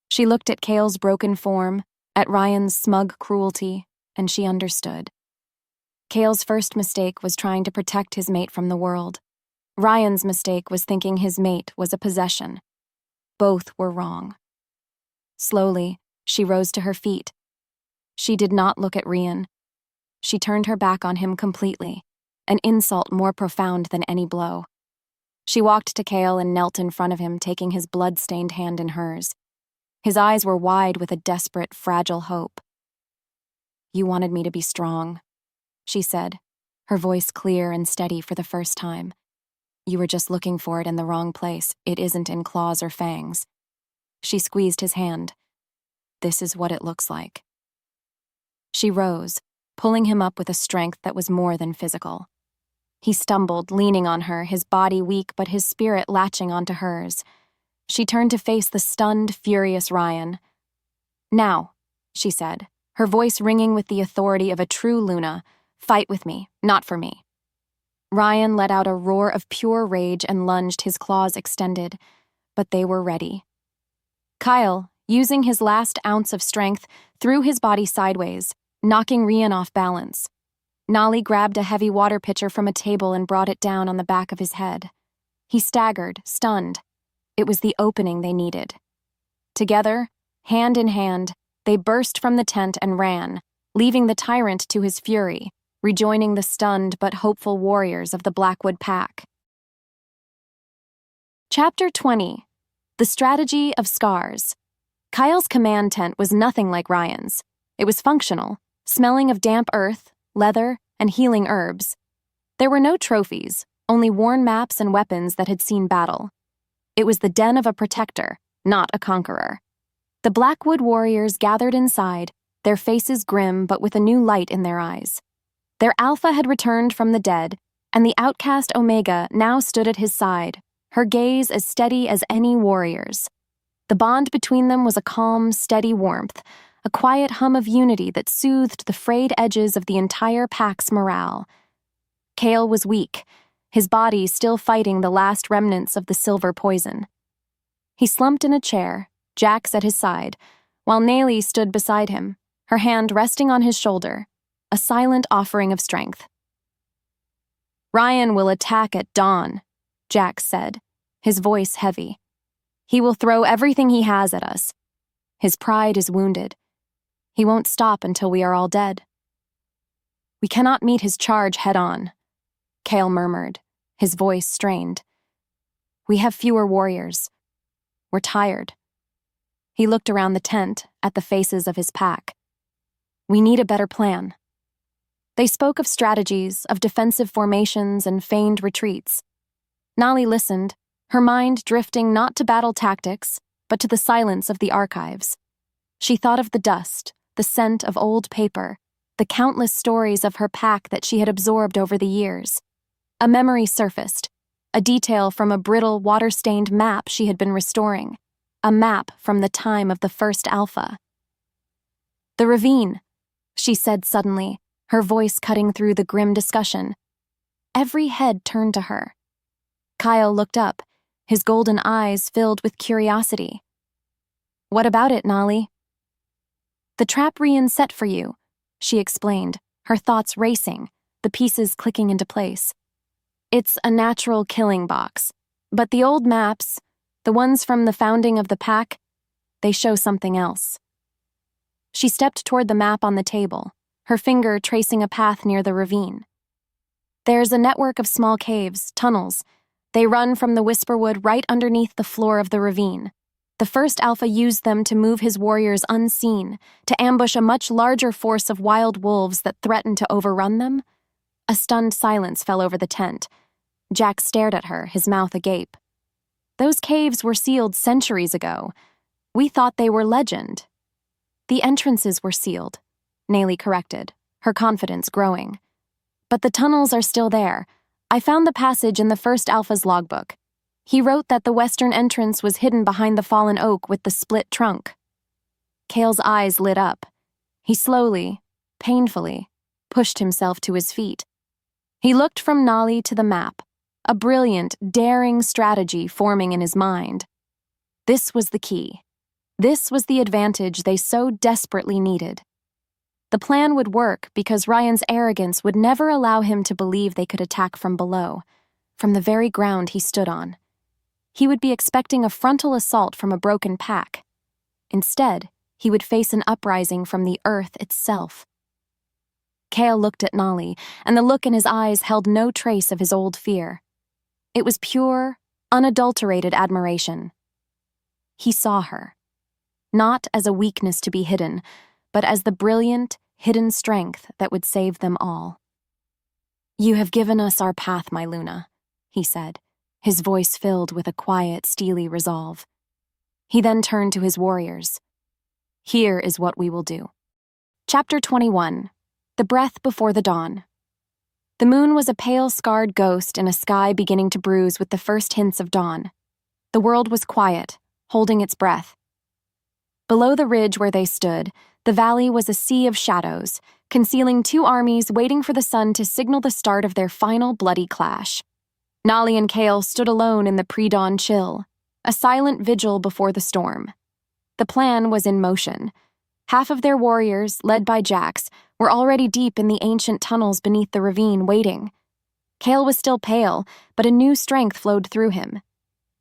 She looked at Kael's broken form, at Ryan's smug cruelty, and she understood. Kael's first mistake was trying to protect his mate from the world. Ryan's mistake was thinking his mate was a possession. Both were wrong. Slowly, she rose to her feet. She did not look at Ryan. She turned her back on him completely, an insult more profound than any blow. She walked to Kael and knelt in front of him, taking his blood-stained hand in hers. His eyes were wide with a desperate, fragile hope. "You wanted me to be strong," she said, her voice clear and steady for the first time. "You were just looking for it in the wrong place. It isn't in claws or fangs." She squeezed his hand. This is what it looks like. She rose, pulling him up with a strength that was more than physical. He stumbled, leaning on her, his body weak but his spirit latching onto hers. She turned to face the stunned, furious Ryan. Now, she said, her voice ringing with the authority of a true Luna, fight with me, not for me. Ryan let out a roar of pure rage and lunged, his claws extended, but they were ready. Kael, using his last ounce of strength, threw his body sideways, knocking Ryan off balance. Nalie grabbed a heavy water pitcher from a table and brought it down on the back of his head. He staggered, stunned. It was the opening they needed. Together, hand in hand, they burst from the tent and ran, leaving the tyrant to his fury, rejoining the stunned but hopeful warriors of the Blackwood Pack. Chapter 20. The Strategy of Scars. Kael's command tent was nothing like Ryan's. It was functional, smelling of damp earth, leather, and healing herbs. There were no trophies, only worn maps and weapons that had seen battle. It was the den of a protector, not a conqueror. The Blackwood warriors gathered inside, their faces grim but with a new light in their eyes. Their alpha had returned from the dead, and the outcast Omega now stood at his side, her gaze as steady as any warrior's. The bond between them was a calm, steady warmth, a quiet hum of unity that soothed the frayed edges of the entire pack's morale. Kael was weak, his body still fighting the last remnants of the silver poison. He slumped in a chair, Jax at his side, while Nalie stood beside him, her hand resting on his shoulder, a silent offering of strength. Ryan will attack at dawn, Jax said, his voice heavy. He will throw everything he has at us. His pride is wounded. He won't stop until we are all dead. We cannot meet his charge head-on, Kael murmured, his voice strained. We have fewer warriors. We're tired. He looked around the tent, at the faces of his pack. We need a better plan. They spoke of strategies, of defensive formations and feigned retreats. Nalie listened, her mind drifting not to battle tactics, but to the silence of the archives. She thought of the dust, the scent of old paper, the countless stories of her pack that she had absorbed over the years. A memory surfaced, a detail from a brittle, water-stained map she had been restoring, a map from the time of the first Alpha. The ravine, she said suddenly, her voice cutting through the grim discussion. Every head turned to her. Kael looked up, his golden eyes filled with curiosity. What about it, Nalie? The trap Ryan set for you, she explained, her thoughts racing, the pieces clicking into place. It's a natural killing box, but the old maps, the ones from the founding of the pack, they show something else. She stepped toward the map on the table, her finger tracing a path near the ravine. There's a network of small caves, tunnels. They run from the Whisperwood right underneath the floor of the ravine. The first Alpha used them to move his warriors unseen, to ambush a much larger force of wild wolves that threatened to overrun them. A stunned silence fell over the tent. Jack stared at her, his mouth agape. Those caves were sealed centuries ago. We thought they were legend. The entrances were sealed, Nalie corrected, her confidence growing. But the tunnels are still there. I found the passage in the first Alpha's logbook. He wrote that the western entrance was hidden behind the fallen oak with the split trunk. Kael's eyes lit up. He slowly, painfully, pushed himself to his feet. He looked from Nalie to the map, a brilliant, daring strategy forming in his mind. This was the key. This was the advantage they so desperately needed. The plan would work because Ryan's arrogance would never allow him to believe they could attack from below, from the very ground he stood on. He would be expecting a frontal assault from a broken pack. Instead, he would face an uprising from the earth itself. Kael looked at Nalie, and the look in his eyes held no trace of his old fear. It was pure, unadulterated admiration. He saw her, not as a weakness to be hidden, but as the brilliant, hidden strength that would save them all. You have given us our path, my Luna, he said, his voice filled with a quiet, steely resolve. He then turned to his warriors. Here is what we will do. Chapter 21. The Breath Before the Dawn. The moon was a pale, scarred ghost in a sky beginning to bruise with the first hints of dawn. The world was quiet, holding its breath. Below the ridge where they stood, the valley was a sea of shadows, concealing two armies waiting for the sun to signal the start of their final bloody clash. Nalie and Kael stood alone in the pre-dawn chill, a silent vigil before the storm. The plan was in motion. Half of their warriors, led by Jax, were already deep in the ancient tunnels beneath the ravine, waiting. Kael was still pale, but a new strength flowed through him.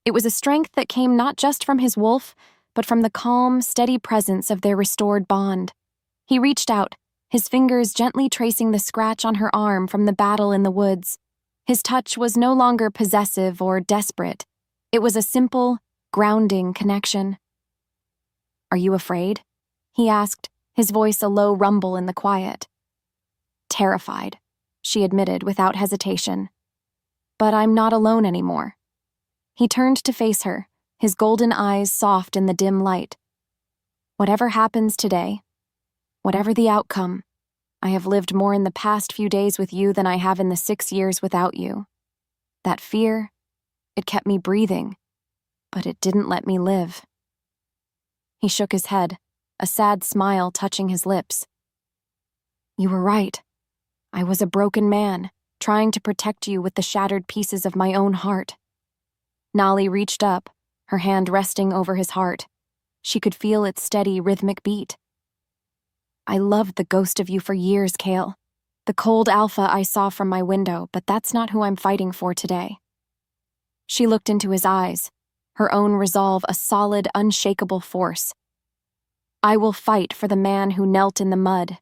It was a strength that came not just from his wolf, but from the calm, steady presence of their restored bond. He reached out, his fingers gently tracing the scratch on her arm from the battle in the woods. His touch was no longer possessive or desperate. It was a simple, grounding connection. "Are you afraid?" he asked, his voice a low rumble in the quiet. "Terrified," she admitted without hesitation. "But I'm not alone anymore." He turned to face her, his golden eyes soft in the dim light. "Whatever happens today, whatever the outcome, I have lived more in the past few days with you than I have in the 6 years without you. That fear, it kept me breathing, but it didn't let me live." He shook his head, a sad smile touching his lips. "You were right. I was a broken man, trying to protect you with the shattered pieces of my own heart." Nalie reached up, her hand resting over his heart. She could feel its steady, rhythmic beat. "I loved the ghost of you for years, Kael. The cold Alpha I saw from my window, but that's not who I'm fighting for today." She looked into his eyes, her own resolve a solid, unshakable force. "I will fight for the man who knelt in the mud.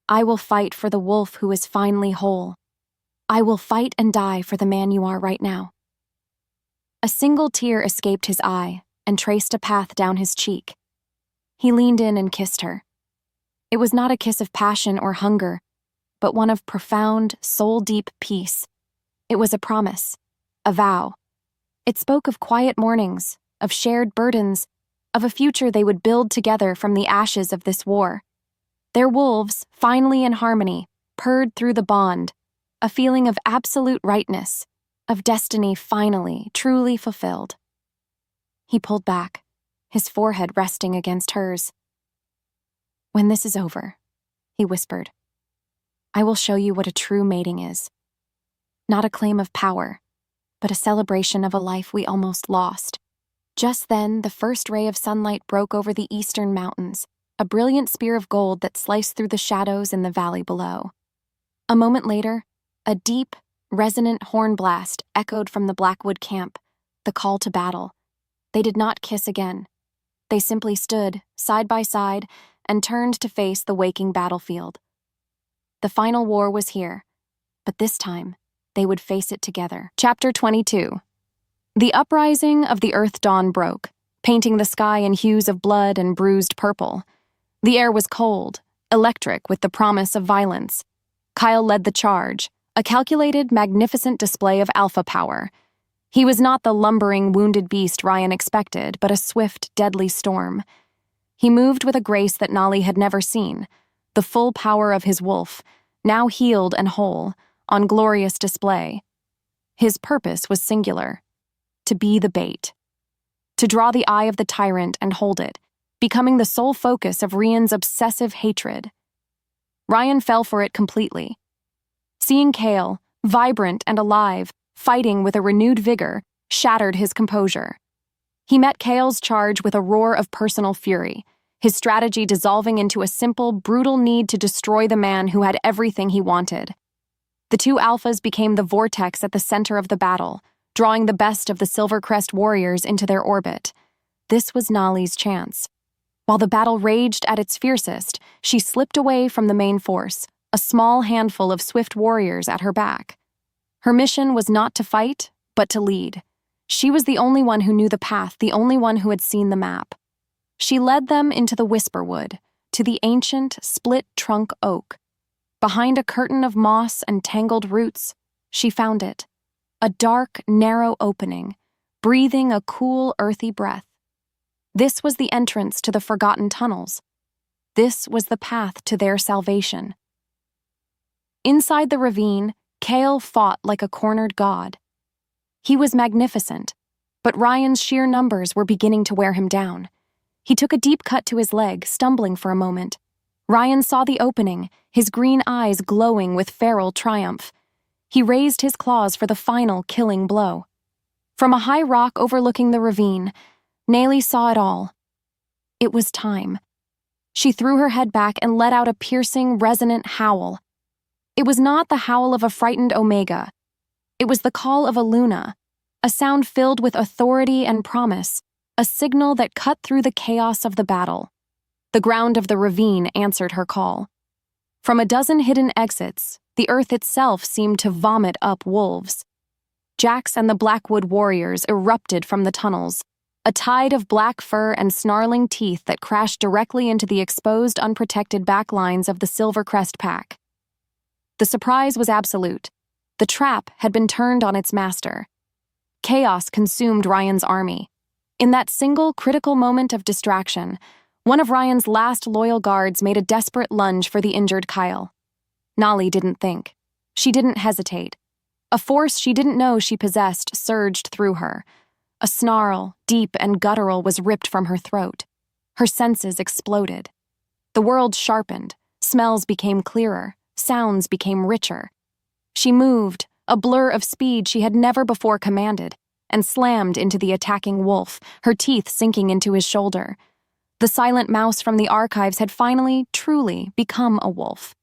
I will fight for the wolf who is finally whole. I will fight and die for the man you are right now." A single tear escaped his eye and traced a path down his cheek. He leaned in and kissed her. It was not a kiss of passion or hunger, but one of profound, soul-deep peace. It was a promise, a vow. It spoke of quiet mornings, of shared burdens, of a future they would build together from the ashes of this war. Their wolves, finally in harmony, purred through the bond, a feeling of absolute rightness, of destiny finally, truly fulfilled. He pulled back, his forehead resting against hers. "When this is over," he whispered, "I will show you what a true mating is. Not a claim of power, but a celebration of a life we almost lost." Just then, the first ray of sunlight broke over the eastern mountains, a brilliant spear of gold that sliced through the shadows in the valley below. A moment later, a deep, resonant horn blast echoed from the Blackwood camp, the call to battle. They did not kiss again. They simply stood, side by side, and turned to face the waking battlefield. The final war was here, but this time, they would face it together. Chapter 22. The uprising of the earth dawn broke, painting the sky in hues of blood and bruised purple. The air was cold, electric with the promise of violence. Kael led the charge, a calculated, magnificent display of alpha power. He was not the lumbering, wounded beast Ryan expected, but a swift, deadly storm. He moved with a grace that Nalie had never seen, the full power of his wolf, now healed and whole, on glorious display. His purpose was singular: to be the bait, to draw the eye of the tyrant and hold it, becoming the sole focus of Ryan's obsessive hatred. Ryan fell for it completely. Seeing Kael, vibrant and alive, fighting with a renewed vigor, shattered his composure. He met Kael's charge with a roar of personal fury, his strategy dissolving into a simple, brutal need to destroy the man who had everything he wanted. The two alphas became the vortex at the center of the battle, drawing the best of the Silvercrest warriors into their orbit. This was Nalie's chance. While the battle raged at its fiercest, she slipped away from the main force, a small handful of swift warriors at her back. Her mission was not to fight, but to lead. She was the only one who knew the path, the only one who had seen the map. She led them into the Whisperwood, to the ancient, split-trunk oak. Behind a curtain of moss and tangled roots, she found it, a dark, narrow opening, breathing a cool, earthy breath. This was the entrance to the forgotten tunnels. This was the path to their salvation. Inside the ravine, Kael fought like a cornered god. He was magnificent, but Ryan's sheer numbers were beginning to wear him down. He took a deep cut to his leg, stumbling for a moment. Ryan saw the opening, his green eyes glowing with feral triumph. He raised his claws for the final killing blow. From a high rock overlooking the ravine, Nalie saw it all. It was time. She threw her head back and let out a piercing, resonant howl. It was not the howl of a frightened Omega. It was the call of a Luna, a sound filled with authority and promise, a signal that cut through the chaos of the battle. The ground of the ravine answered her call. From a dozen hidden exits, the earth itself seemed to vomit up wolves. Jax and the Blackwood warriors erupted from the tunnels, a tide of black fur and snarling teeth that crashed directly into the exposed, unprotected backlines of the Silvercrest pack. The surprise was absolute. The trap had been turned on its master. Chaos consumed Ryan's army. In that single critical moment of distraction, one of Ryan's last loyal guards made a desperate lunge for the injured Kael. Nalie didn't think. She didn't hesitate. A force she didn't know she possessed surged through her. A snarl, deep and guttural, was ripped from her throat. Her senses exploded. The world sharpened, smells became clearer, sounds became richer. She moved, a blur of speed she had never before commanded, and slammed into the attacking wolf, her teeth sinking into his shoulder. The silent mouse from the archives had finally, truly become a wolf.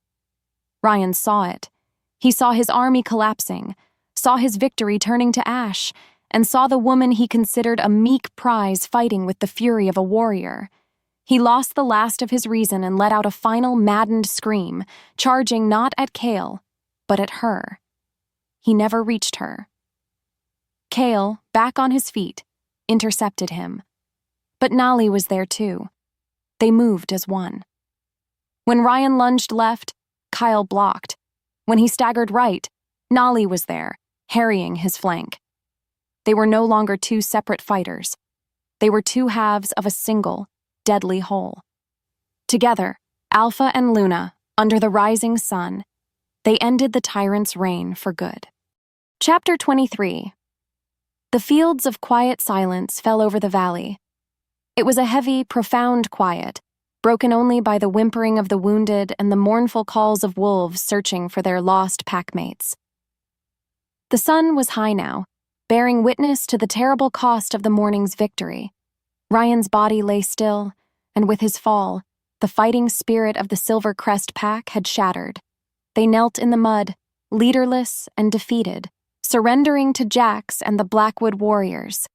Ryan saw it. He saw his army collapsing, saw his victory turning to ash, and saw the woman he considered a meek prize fighting with the fury of a warrior. He lost the last of his reason and let out a final maddened scream, charging not at Kael, but at her. He never reached her. Kael, back on his feet, intercepted him. But Nalie was there too. They moved as one. When Ryan lunged left, Kael blocked. When he staggered right, Nalie was there, harrying his flank. They were no longer two separate fighters. They were two halves of a single, deadly whole. Together, Alpha and Luna, under the rising sun, they ended the tyrant's reign for good. Chapter 23. The fields of quiet silence fell over the valley. It was a heavy, profound quiet, broken only by the whimpering of the wounded and the mournful calls of wolves searching for their lost packmates. The sun was high now, bearing witness to the terrible cost of the morning's victory. Ryan's body lay still, and with his fall, the fighting spirit of the Silvercrest pack had shattered. They knelt in the mud, leaderless and defeated, surrendering to Jax and the Blackwood warriors.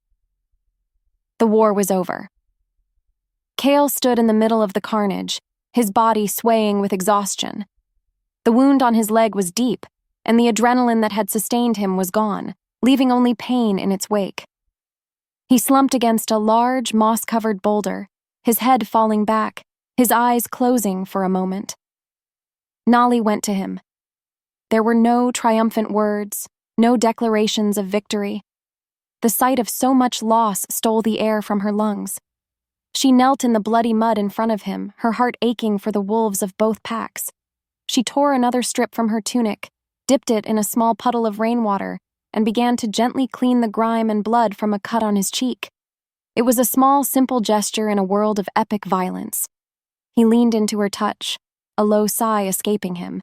The war was over. Kael stood in the middle of the carnage, his body swaying with exhaustion. The wound on his leg was deep, and the adrenaline that had sustained him was gone, leaving only pain in its wake. He slumped against a large, moss-covered boulder, his head falling back, his eyes closing for a moment. Nalie went to him. There were no triumphant words, no declarations of victory. The sight of so much loss stole the air from her lungs. She knelt in the bloody mud in front of him, her heart aching for the wolves of both packs. She tore another strip from her tunic, dipped it in a small puddle of rainwater, and began to gently clean the grime and blood from a cut on his cheek. It was a small, simple gesture in a world of epic violence. He leaned into her touch, a low sigh escaping him.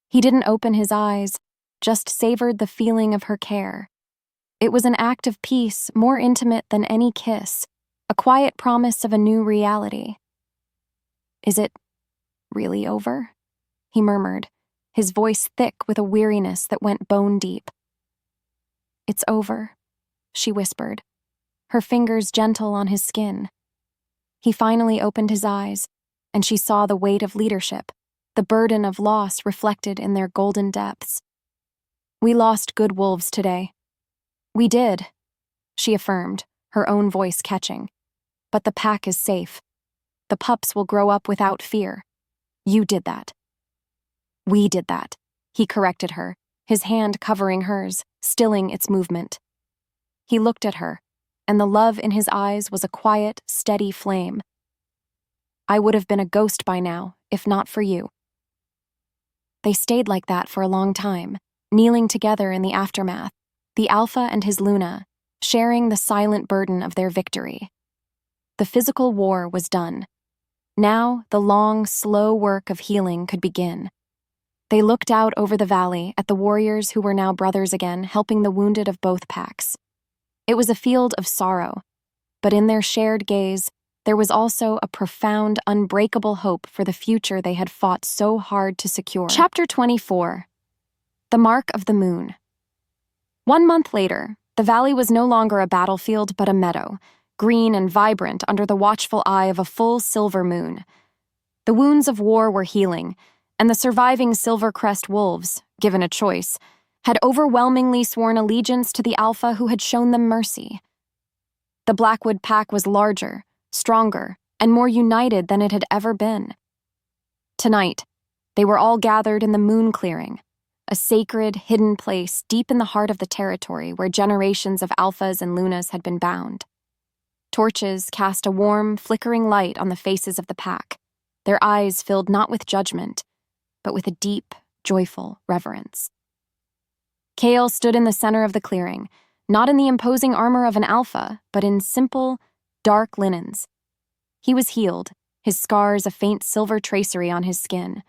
He didn't open his eyes, just savored the feeling of her care. It was an act of peace more intimate than any kiss, a quiet promise of a new reality. "Is it really over?" he murmured, his voice thick with a weariness that went bone deep. "It's over," she whispered, her fingers gentle on his skin. He finally opened his eyes, and she saw the weight of leadership, the burden of loss reflected in their golden depths. "We lost good wolves today." "We did," she affirmed, her own voice catching. "But the pack is safe. The pups will grow up without fear. You did that." "We did that," he corrected her, his hand covering hers, stilling its movement. He looked at her, and the love in his eyes was a quiet, steady flame. I would have been a ghost by now, if not for you. They stayed like that for a long time, kneeling together in the aftermath, the Alpha and his Luna, sharing the silent burden of their victory. The physical war was done. Now the long, slow work of healing could begin. They looked out over the valley at the warriors who were now brothers again, helping the wounded of both packs. It was a field of sorrow, but in their shared gaze, there was also a profound, unbreakable hope for the future they had fought so hard to secure. Chapter 24. The Mark of the Moon. 1 month later, the valley was no longer a battlefield but a meadow, green and vibrant under the watchful eye of a full silver moon. The wounds of war were healing, and the surviving Silvercrest wolves, given a choice, had overwhelmingly sworn allegiance to the Alpha who had shown them mercy. The Blackwood pack was larger, stronger, and more united than it had ever been. Tonight, they were all gathered in the moon clearing, a sacred, hidden place deep in the heart of the territory where generations of Alphas and Lunas had been bound. Torches cast a warm, flickering light on the faces of the pack, their eyes filled not with judgment, but with a deep, joyful reverence. Kael stood in the center of the clearing, not in the imposing armor of an Alpha, but in simple, dark linens. He was healed, his scars a faint silver tracery on his skin.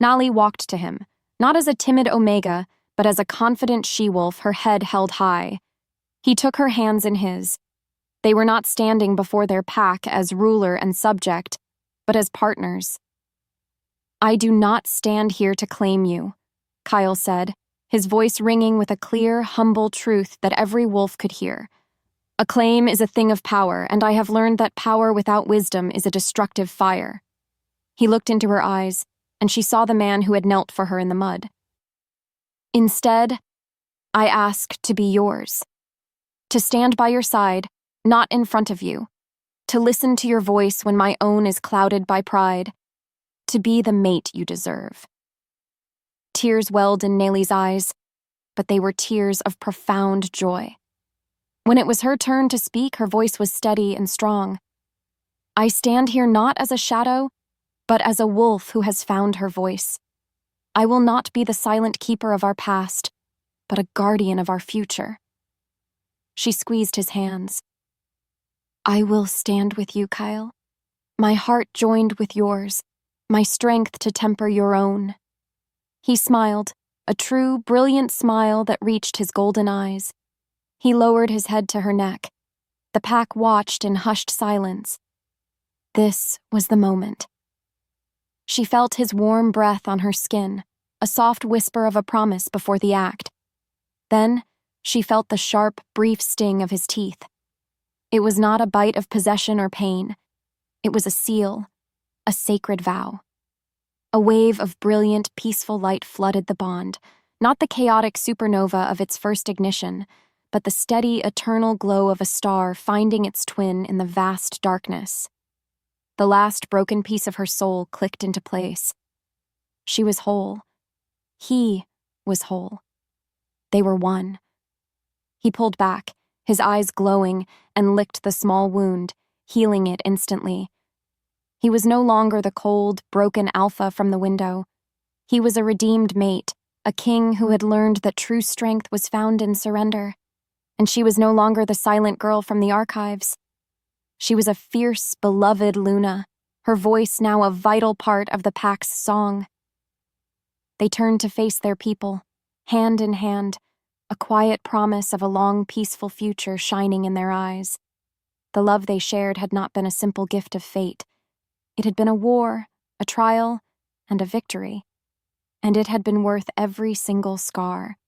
Nalie walked to him, not as a timid Omega, but as a confident she-wolf, her head held high. He took her hands in his. They were not standing before their pack as ruler and subject, but as partners. "I do not stand here to claim you," Kael said, his voice ringing with a clear, humble truth that every wolf could hear. "A claim is a thing of power, and I have learned that power without wisdom is a destructive fire." He looked into her eyes, and she saw the man who had knelt for her in the mud. "Instead, I ask to be yours. To stand by your side, not in front of you. To listen to your voice when my own is clouded by pride. To be the mate you deserve." Tears welled in Nalie's eyes, but they were tears of profound joy. When it was her turn to speak, her voice was steady and strong. "I stand here not as a shadow, but as a wolf who has found her voice. I will not be the silent keeper of our past, but a guardian of our future." She squeezed his hands. "I will stand with you, Kael. My heart joined with yours, my strength to temper your own." He smiled, a true, brilliant smile that reached his golden eyes. He lowered his head to her neck. The pack watched in hushed silence. This was the moment. She felt his warm breath on her skin, a soft whisper of a promise before the act. Then, she felt the sharp, brief sting of his teeth. It was not a bite of possession or pain. It was a seal, a sacred vow. A wave of brilliant, peaceful light flooded the bond, not the chaotic supernova of its first ignition, but the steady, eternal glow of a star finding its twin in the vast darkness. The last broken piece of her soul clicked into place. She was whole. He was whole. They were one. He pulled back, his eyes glowing, and licked the small wound, healing it instantly. He was no longer the cold, broken Alpha from the window. He was a redeemed mate, a king who had learned that true strength was found in surrender. And she was no longer the silent girl from the archives. She was a fierce, beloved Luna, her voice now a vital part of the pack's song. They turned to face their people, hand in hand, a quiet promise of a long, peaceful future shining in their eyes. The love they shared had not been a simple gift of fate. It had been a war, a trial, and a victory. And it had been worth every single scar.